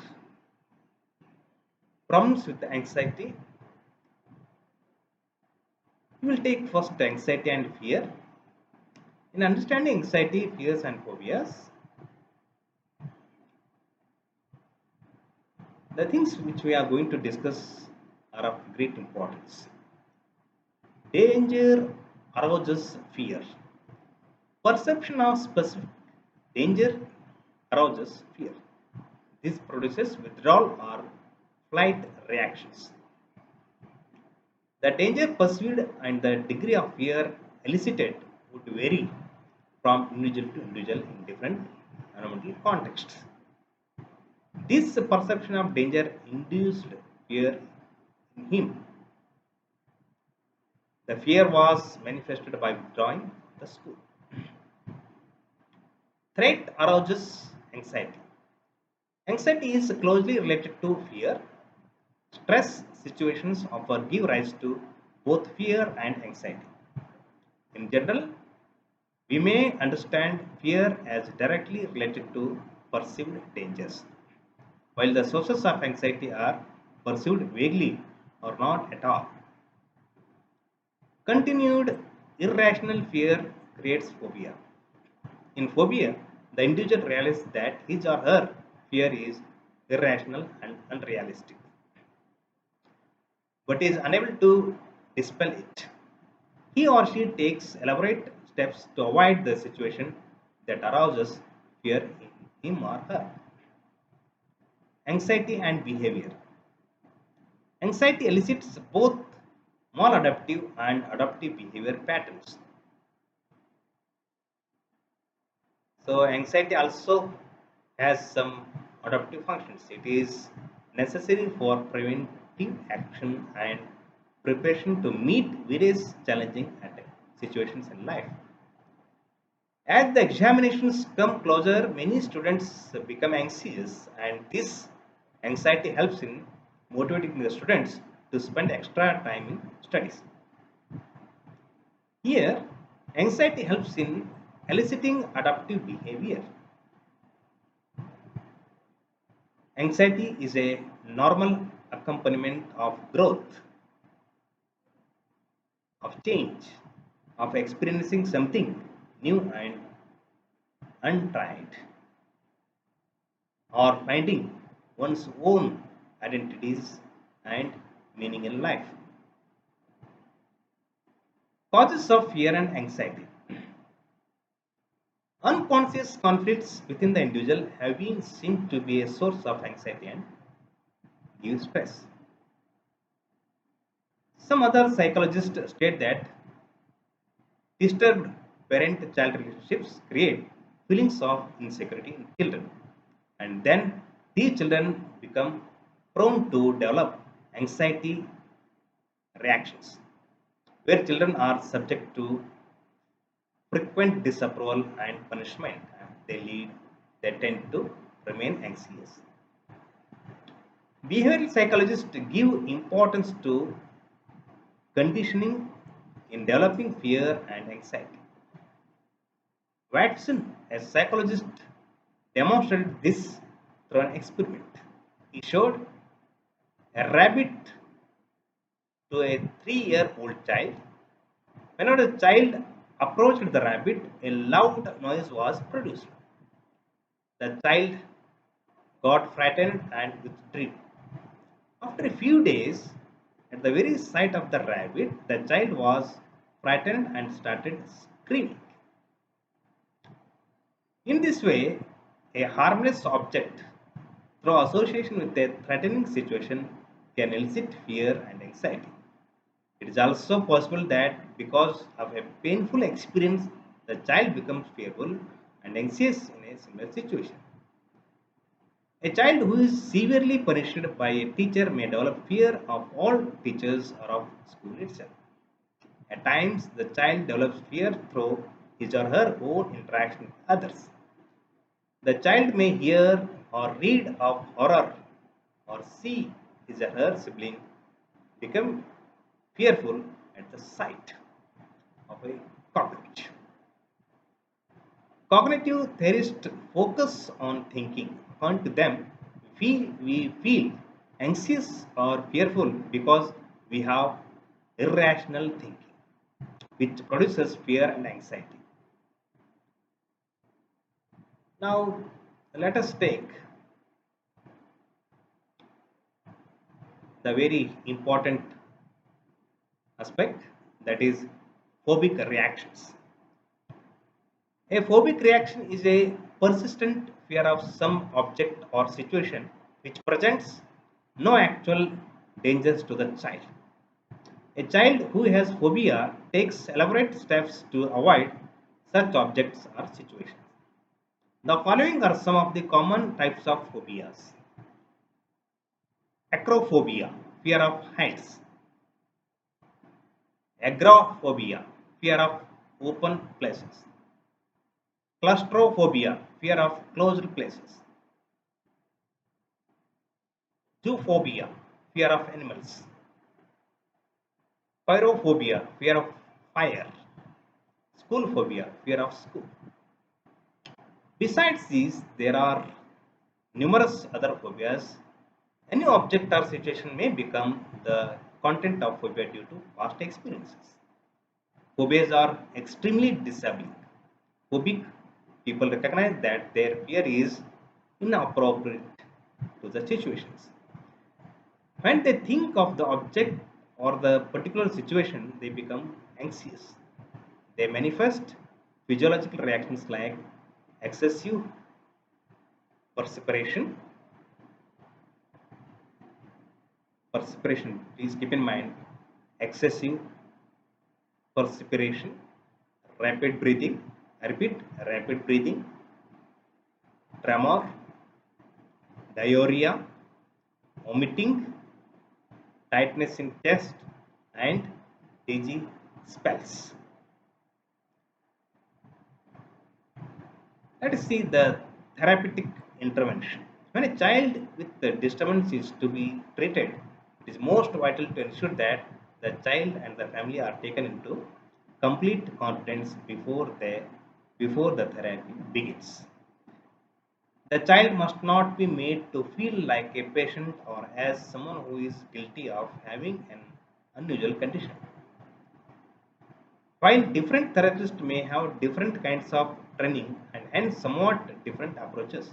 problems with anxiety. We will take first anxiety and fear. In understanding anxiety, fears, and phobias, the things which we are going to discuss are of great importance. Danger arouses fear. Perception of specific danger arouses fear. This produces withdrawal or flight reactions. The danger perceived and the degree of fear elicited would vary from individual to individual in different environmental contexts. This perception of danger induced fear in him. The fear was manifested by withdrawing the school. Threat arouses anxiety. Anxiety is closely related to fear. Stress situations often give rise to both fear and anxiety. In general, we may understand fear as directly related to perceived dangers, while the sources of anxiety are perceived vaguely or not at all. Continued irrational fear creates phobia. In phobia, the individual realizes that his or her fear is irrational and unrealistic, but is unable to dispel it. He or she takes elaborate steps to avoid the situation that arouses fear in him or her. Anxiety and behavior. Anxiety elicits both maladaptive and adaptive behavior patterns. So, anxiety also has some adaptive functions. It is necessary for preventive action and preparation to meet various challenging situations in life. As the examinations come closer, many students become anxious, and this anxiety helps in motivating the students to spend extra time in studies. Here, anxiety helps in eliciting adaptive behavior. Anxiety is a normal accompaniment of growth, of change, of experiencing something new and untried, or finding one's own identities and meaning in life. Causes of fear and anxiety. Unconscious conflicts within the individual have been seen to be a source of anxiety and give stress. Some other psychologists state that disturbed parent child relationships create feelings of insecurity in children, and then these children become prone to develop anxiety reactions. Where children are subject to frequent disapproval and punishment, they tend to remain anxious. Behavioral psychologists give importance to conditioning in developing fear and anxiety. Watson, a psychologist, demonstrated this through an experiment. He showed a rabbit to a 3-year-old child. Whenever the child approached the rabbit, a loud noise was produced. The child got frightened and withdrew. After a few days, at the very sight of the rabbit, the child was frightened and started screaming. In this way, a harmless object, through association with a threatening situation, can elicit fear and anxiety. It is also possible that because of a painful experience, the child becomes fearful and anxious in a similar situation. A child who is severely punished by a teacher may develop fear of all teachers or of school itself. At times, the child develops fear through his or her own interaction with others. The child may hear or read of horror or see his or her sibling become fearful at the sight of a cockroach. Cognitive theorists focus on thinking. According to them, we feel anxious or fearful because we have irrational thinking, which produces fear and anxiety. Now, let us take the very important aspect, that is phobic reactions. A phobic reaction is a persistent fear of some object or situation which presents no actual dangers to the child. A child who has phobia takes elaborate steps to avoid such objects or situations. The following are some of the common types of phobias. Acrophobia, fear of heights. Agoraphobia, fear of open places. Claustrophobia, fear of closed places. Zoophobia, fear of animals. Pyrophobia, fear of fire. School phobia, fear of school. Besides these, there are numerous other phobias. Any object or situation may become the content of phobia due to past experiences. Phobias are extremely disabling. Phobic people recognize that their fear is inappropriate to the situations. When they think of the object or the particular situation, they become anxious. They manifest physiological reactions like excessive perspiration. Perspiration, please keep in mind, excessive perspiration, rapid breathing. I repeat, rapid breathing, tremor, diarrhea, vomiting, tightness in chest, and dizzy spells. Let us see the therapeutic intervention. When a child with the disturbance is to be treated, it is most vital to ensure that the child and the family are taken into complete confidence before the therapy begins. The child must not be made to feel like a patient or as someone who is guilty of having an unusual condition. While different therapists may have different kinds of training and hence somewhat different approaches,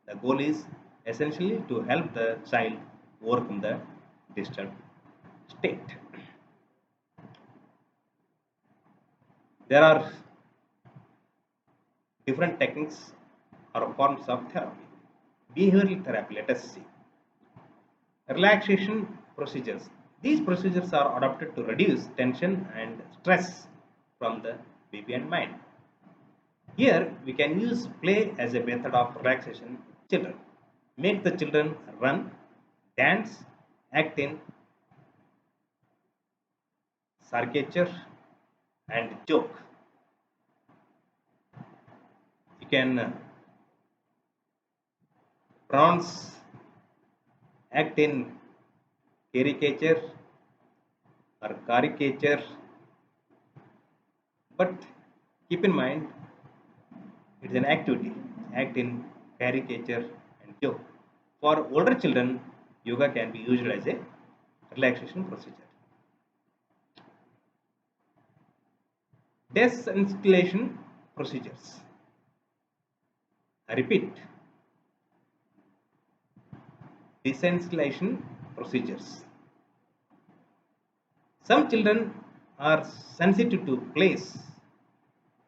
the goal is essentially to help the child overcome the disturbed state. There are different techniques or forms of therapy. Behavioral therapy, let us see. Relaxation procedures. These procedures are adopted to reduce tension and stress from the baby and mind. Here we can use play as a method of relaxation with children. Make the children run, dance, act in caricature and joke. You can pronounce act in caricature or caricature, but keep in mind it is an activity. Act in caricature and joke. For older children, yoga can be used as a relaxation procedure. Desinstillation procedures. I repeat, desinstillation procedures. Some children are sensitive to place,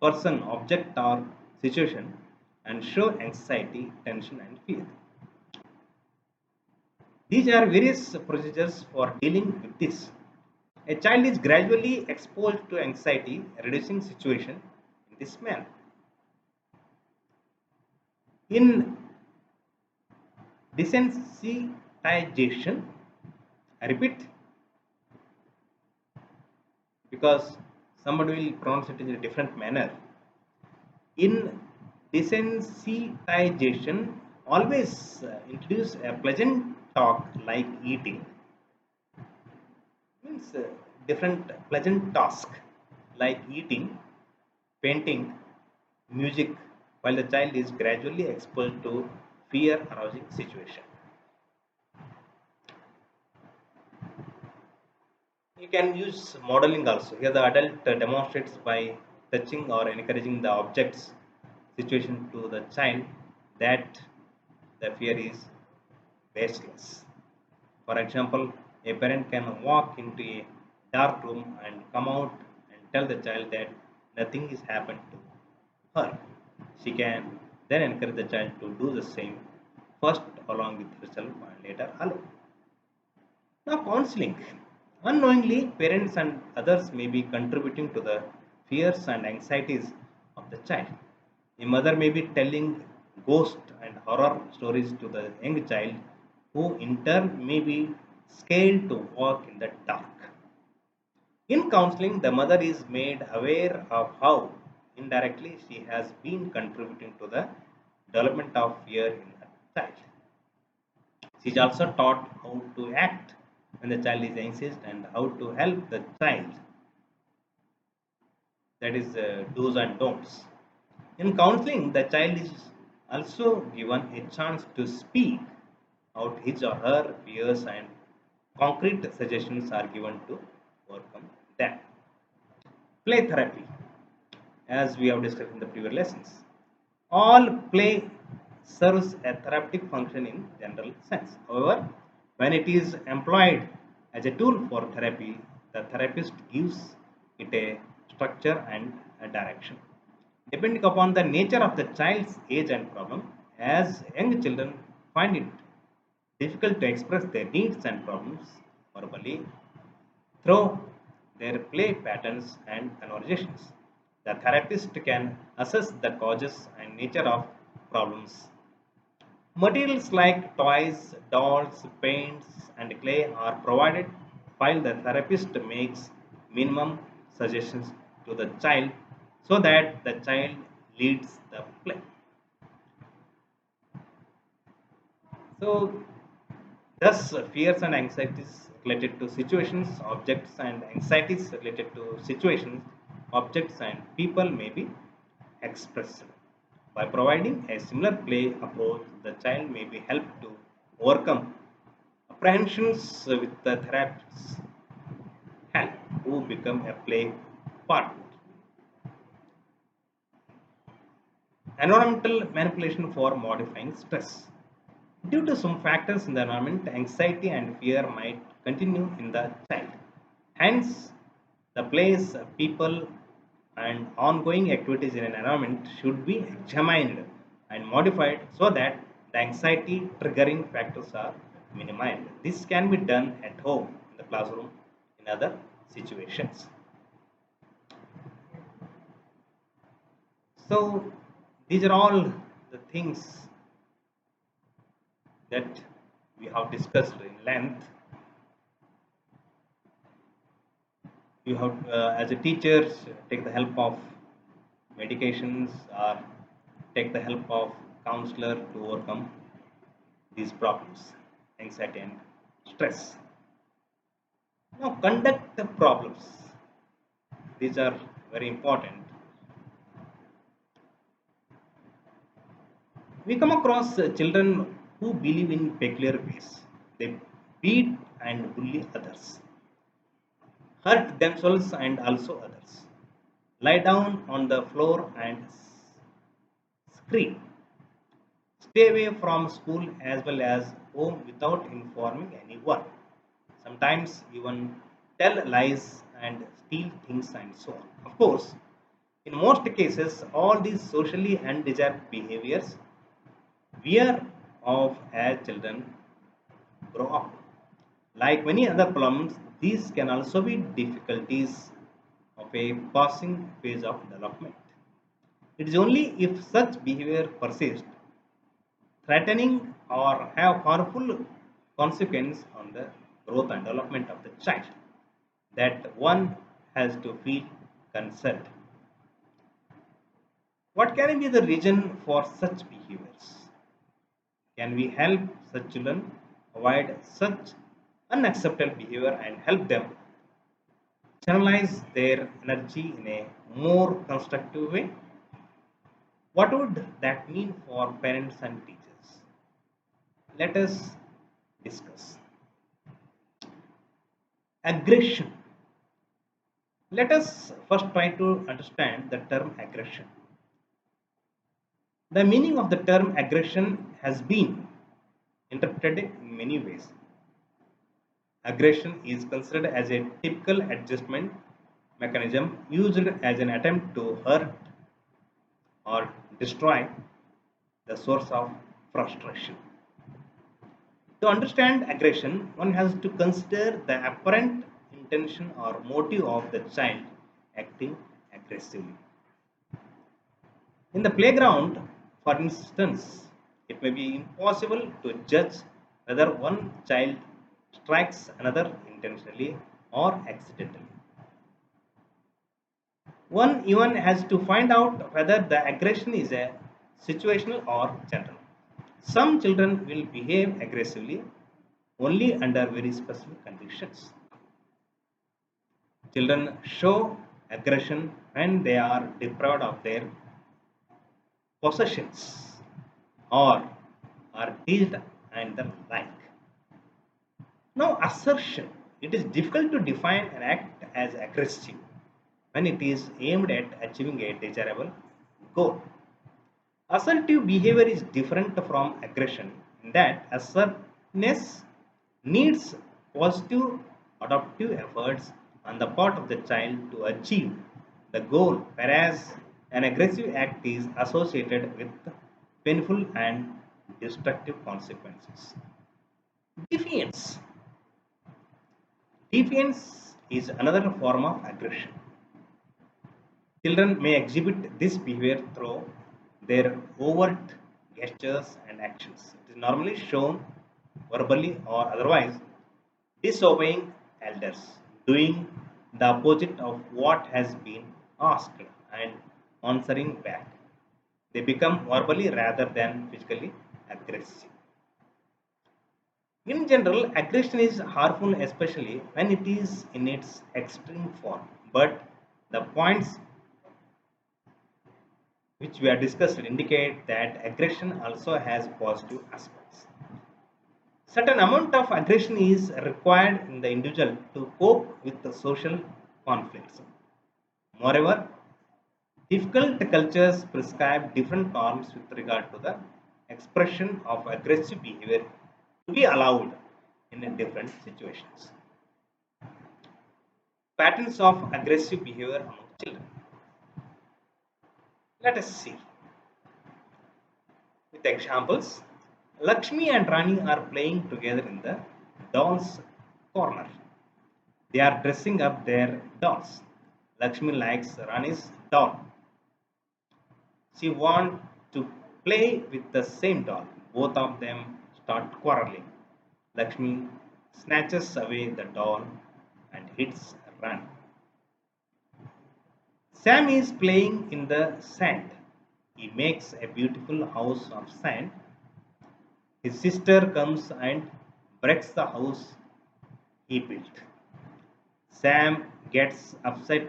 person, object, or situation and show anxiety, tension, and fear. These are various procedures for dealing with this. A child is gradually exposed to anxiety, reducing situation in this manner. In Desensitization, I repeat, because somebody will pronounce it in a different manner. In desensitization, always introduce a pleasant talk like eating, means different pleasant task like eating, painting, music, while the child is gradually exposed to fear arousing situation. You can use modeling also. Here the adult demonstrates by touching or encouraging the objects situation to the child that the fear is baseless. For example, a parent can walk into a dark room and come out and tell the child that nothing is happened to her. She can then encourage the child to do the same, first along with herself and later alone. Now, counseling. Unknowingly, parents and others may be contributing to the fears and anxieties of the child. A mother may be telling ghost and horror stories to the young child, who in turn may be scared to walk in the dark. In counseling, the mother is made aware of how indirectly she has been contributing to the development of fear in her child. She is also taught how to act when the child is anxious and how to help the child, that is, do's and don'ts. In counseling, the child is also given a chance to speak out his or her fears, and concrete suggestions are given to overcome them. Play therapy, as we have discussed in the previous lessons. All play serves a therapeutic function in general sense. However, when it is employed as a tool for therapy, the therapist gives it a structure and a direction. Depending upon the nature of the child's age and problem, as young children find it difficult to express their needs and problems verbally through their play patterns and conversations. The therapist can assess the causes and nature of problems. Materials like toys, dolls, paints, and clay are provided while the therapist makes minimum suggestions to the child so that the child leads the play. So, thus, fears and anxieties related to situations, objects, and anxieties related to situations, objects, and people may be expressed. By providing a similar play approach, the child may be helped to overcome apprehensions with the therapist's help, who become a play partner. Environmental manipulation for modifying stress. Due to some factors in the environment, anxiety and fear might continue in the child. Hence, the place, people, and ongoing activities in an environment should be examined and modified so that the anxiety triggering factors are minimized. This can be done at home, in the classroom, in other situations. So, these are all the things that we have discussed in length. You have, as a teacher, take the help of medications or take the help of counselor to overcome these problems, anxiety and stress. Now, conduct the problems. These are very important. We come across children who believe in peculiar ways. They beat and bully others, hurt themselves and also others, lie down on the floor and scream, stay away from school as well as home without informing anyone, sometimes even tell lies and steal things and so on. Of course, in most cases, all these socially undesired behaviors wear off as children grow up. Like many other problems, these can also be difficulties of a passing phase of development. It is only if such behavior persists threatening or have harmful consequence on the growth and development of the child, that one has to feel concerned. What can be the reason for such behaviors? Can we help such children avoid such unacceptable behavior and help them channelize their energy in a more constructive way? What would that mean for parents and teachers? Let us discuss. Aggression. Let us first try to understand the term aggression. The meaning of the term aggression has been interpreted in many ways. Aggression is considered as a typical adjustment mechanism used as an attempt to hurt or destroy the source of frustration. To understand aggression, one has to consider the apparent intention or motive of the child acting aggressively. In the playground, for instance, it may be impossible to judge whether one child strikes another intentionally or accidentally. One even has to find out whether the aggression is a situational or general. Some children will behave aggressively only under very specific conditions. Children show aggression when they are deprived of their possessions or are teased and the like. Now, assertion. It is difficult to define an act as aggressive when it is aimed at achieving a desirable goal. Assertive behavior is different from aggression in that assertiveness needs positive adaptive efforts on the part of the child to achieve the goal, whereas an aggressive act is associated with painful and destructive consequences. Defiance. Defiance is another form of aggression. Children may exhibit this behavior through their overt gestures and actions. It is normally shown verbally or otherwise, disobeying elders, doing the opposite of what has been asked, and answering back. They become verbally rather than physically aggressive. In general, aggression is harmful, especially when it is in its extreme form. But the points which we are discussed indicate that aggression also has positive aspects. Certain amount of aggression is required in the individual to cope with the social conflicts. Moreover, difficult cultures prescribe different norms with regard to the expression of aggressive behavior to be allowed in different situations. Patterns of aggressive behavior among children. Let us see with examples. Lakshmi and Rani are playing together in the dolls corner. They are dressing up their dolls. Lakshmi likes Rani's doll. She wants to play with the same doll. Both of them start quarreling. Lakshmi snatches away the doll and hits Rani. Sam is playing in the sand. He makes a beautiful house of sand. His sister comes and breaks the house he built. Sam gets upset.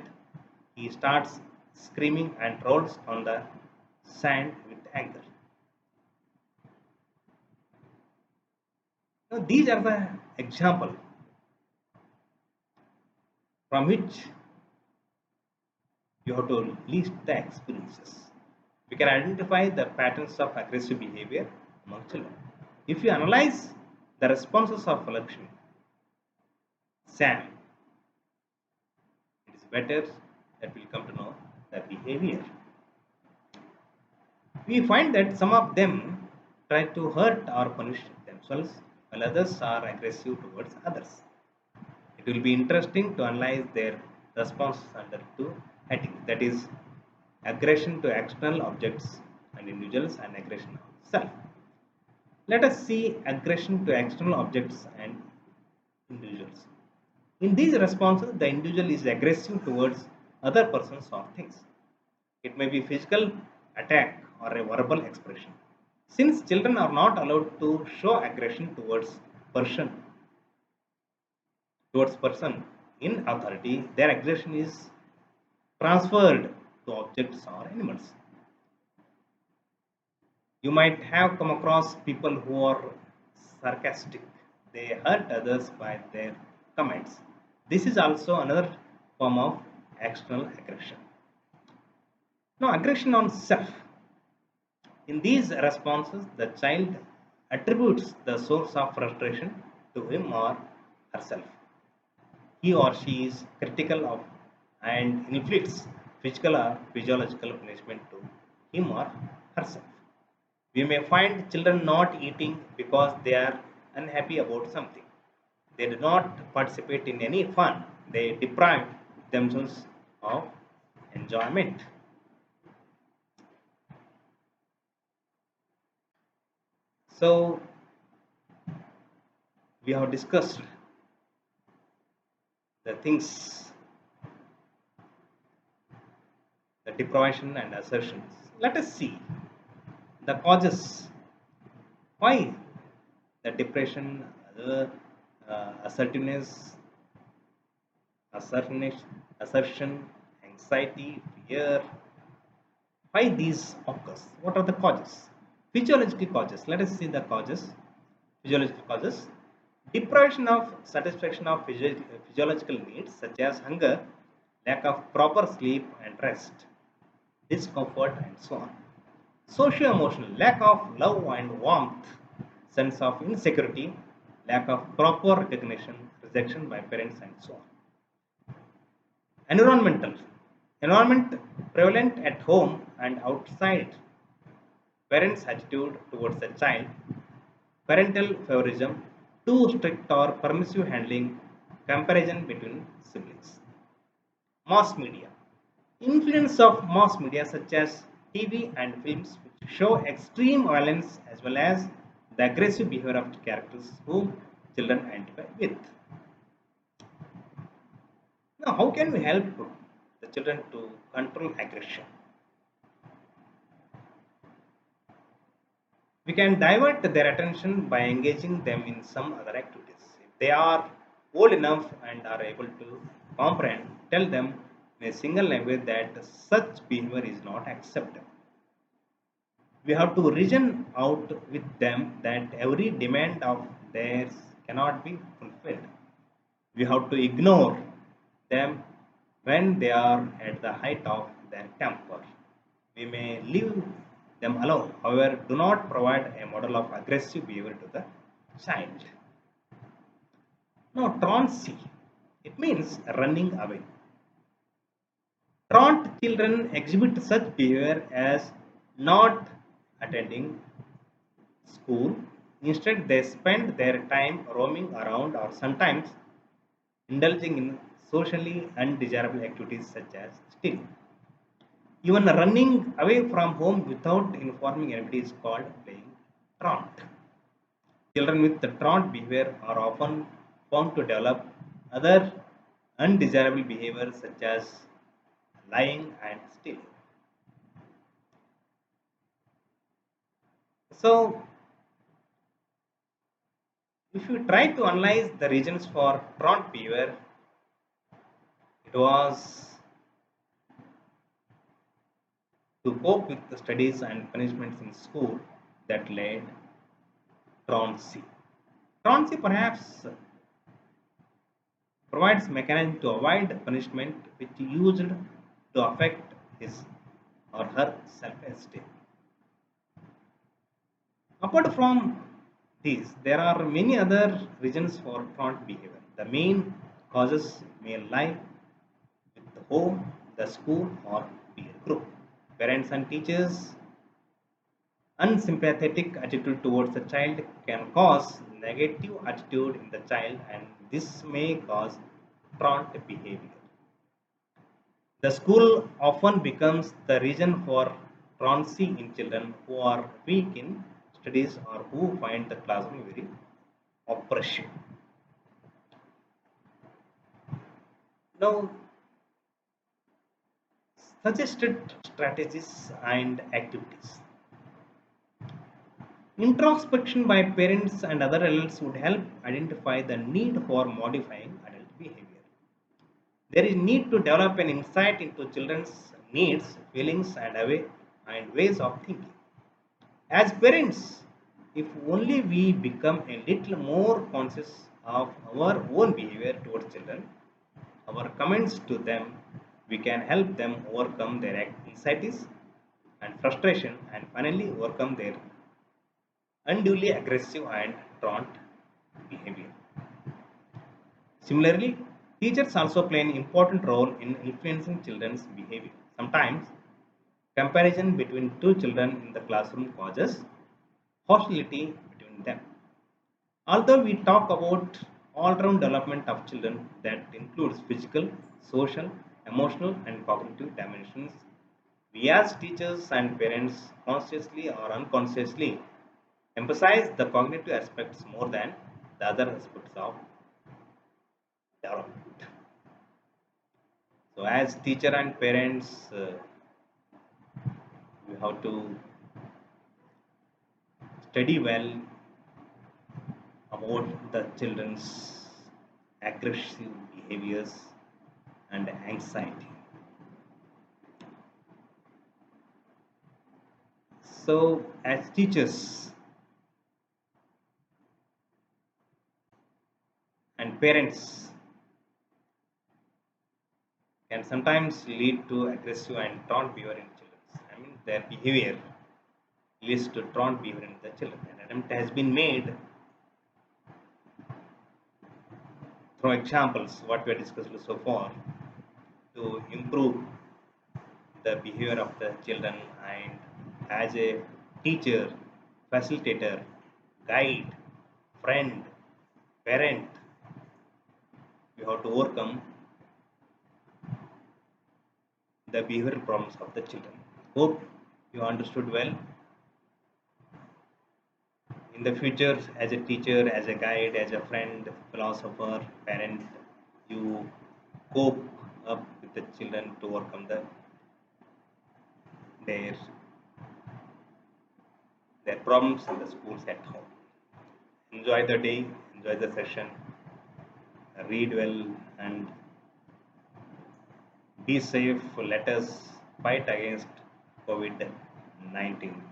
He starts screaming and rolls on the sand with anger. Now, these are the example from which you have to list the experiences. We can identify the patterns of aggressive behavior among children. If you analyze the responses of Lakshmi, Sam, it is better that we'll come to know the behavior. We find that some of them try to hurt or punish themselves, while others are aggressive towards others. It will be interesting to analyze their responses under two headings, that is, aggression to external objects and individuals, and aggression of self. Let us see aggression to external objects and individuals. In these responses, the individual is aggressive towards other persons or things. It may be physical attack or a verbal expression. Since children are not allowed to show aggression person, towards person in authority, their aggression is transferred to objects or animals. You might have come across people who are sarcastic. They hurt others by their comments. This is also another form of external aggression. Now, aggression on self. In these responses, the child attributes the source of frustration to him or herself. He or she is critical of and inflicts physical or physiological punishment to him or herself. We may find children not eating because they are unhappy about something. They do not participate in any fun. They deprive themselves of enjoyment. So, we have discussed the things, the deprivation and assertions. Let us see the causes. Why the depression, the assertiveness, assertiveness, assertion, anxiety, fear, why these occurs? What are the causes? Physiological causes. Let us see the causes. Physiological causes. Deprivation of satisfaction of physiological needs such as hunger, lack of proper sleep and rest, discomfort, and so on. Socio-emotional, lack of love and warmth, sense of insecurity, lack of proper recognition, rejection by parents, and so on. Environmental, environment prevalent at home and outside, parents' attitude towards the child, parental favorism, too strict or permissive handling, comparison between siblings. Mass media. Influence of mass media such as TV and films which show extreme violence as well as the aggressive behavior of characters whom children identify with. Now, how can we help the children to control aggression? We can divert their attention by engaging them in some other activities. If they are old enough and are able to comprehend, tell them in a single language that such behavior is not acceptable. We have to reason out with them that every demand of theirs cannot be fulfilled. We have to ignore them when they are at the height of their temper. We may leave them alone, however, do not provide a model of aggressive behavior to the child. Now, truancy, it means running away. Truant children exhibit such behavior as not attending school. Instead, they spend their time roaming around or sometimes indulging in socially undesirable activities such as stealing. Even running away from home without informing anybody is called playing truant. Children with the truant behavior are often found to develop other undesirable behaviors such as lying and stealing. So, if you try to analyze the reasons for truant behavior, it was to cope with the studies and punishments in school that led truancy. Truancy perhaps provides mechanism to avoid punishment which used to affect his or her self-esteem. Apart from these, there are many other reasons for truant behavior. The main causes may lie with the home, the school, or peer group. Parents and teachers' unsympathetic attitude towards the child can cause negative attitude in the child, and this may cause truant behavior. The school often becomes the reason for truancy in children who are weak in studies or who find the classroom very oppressive. Now, suggested strategies and activities. Introspection by parents and other adults would help identify the need for modifying adult behavior. There is need to develop an insight into children's needs, feelings, and ways of thinking. As parents, if only we become a little more conscious of our own behavior towards children, our comments to them, we can help them overcome their anxieties and frustration and finally overcome their unduly aggressive and taunt behavior. Similarly, teachers also play an important role in influencing children's behavior. Sometimes, comparison between two children in the classroom causes hostility between them. Although we talk about all-round development of children that includes physical, social, emotional, and cognitive dimensions, we as teachers and parents consciously or unconsciously emphasize the cognitive aspects more than the other aspects of development. So, as teacher and parents, we have to study well about the children's aggressive behaviors and anxiety. So, as teachers and parents can sometimes lead to aggressive and taunt behavior in children. I mean, their behavior leads to taunt behavior in the children. An attempt has been made through examples, what we have discussed so far, to improve the behavior of the children, and as a teacher, facilitator, guide, friend, parent, we have to overcome the behavioral problems of the children. Hope you understood well. In the future, as a teacher, as a guide, as a friend, philosopher, parent, you cope up with the children to overcome their their problems in the schools at home. Enjoy the day, enjoy the session, read well, and be safe. Let us fight against COVID-19.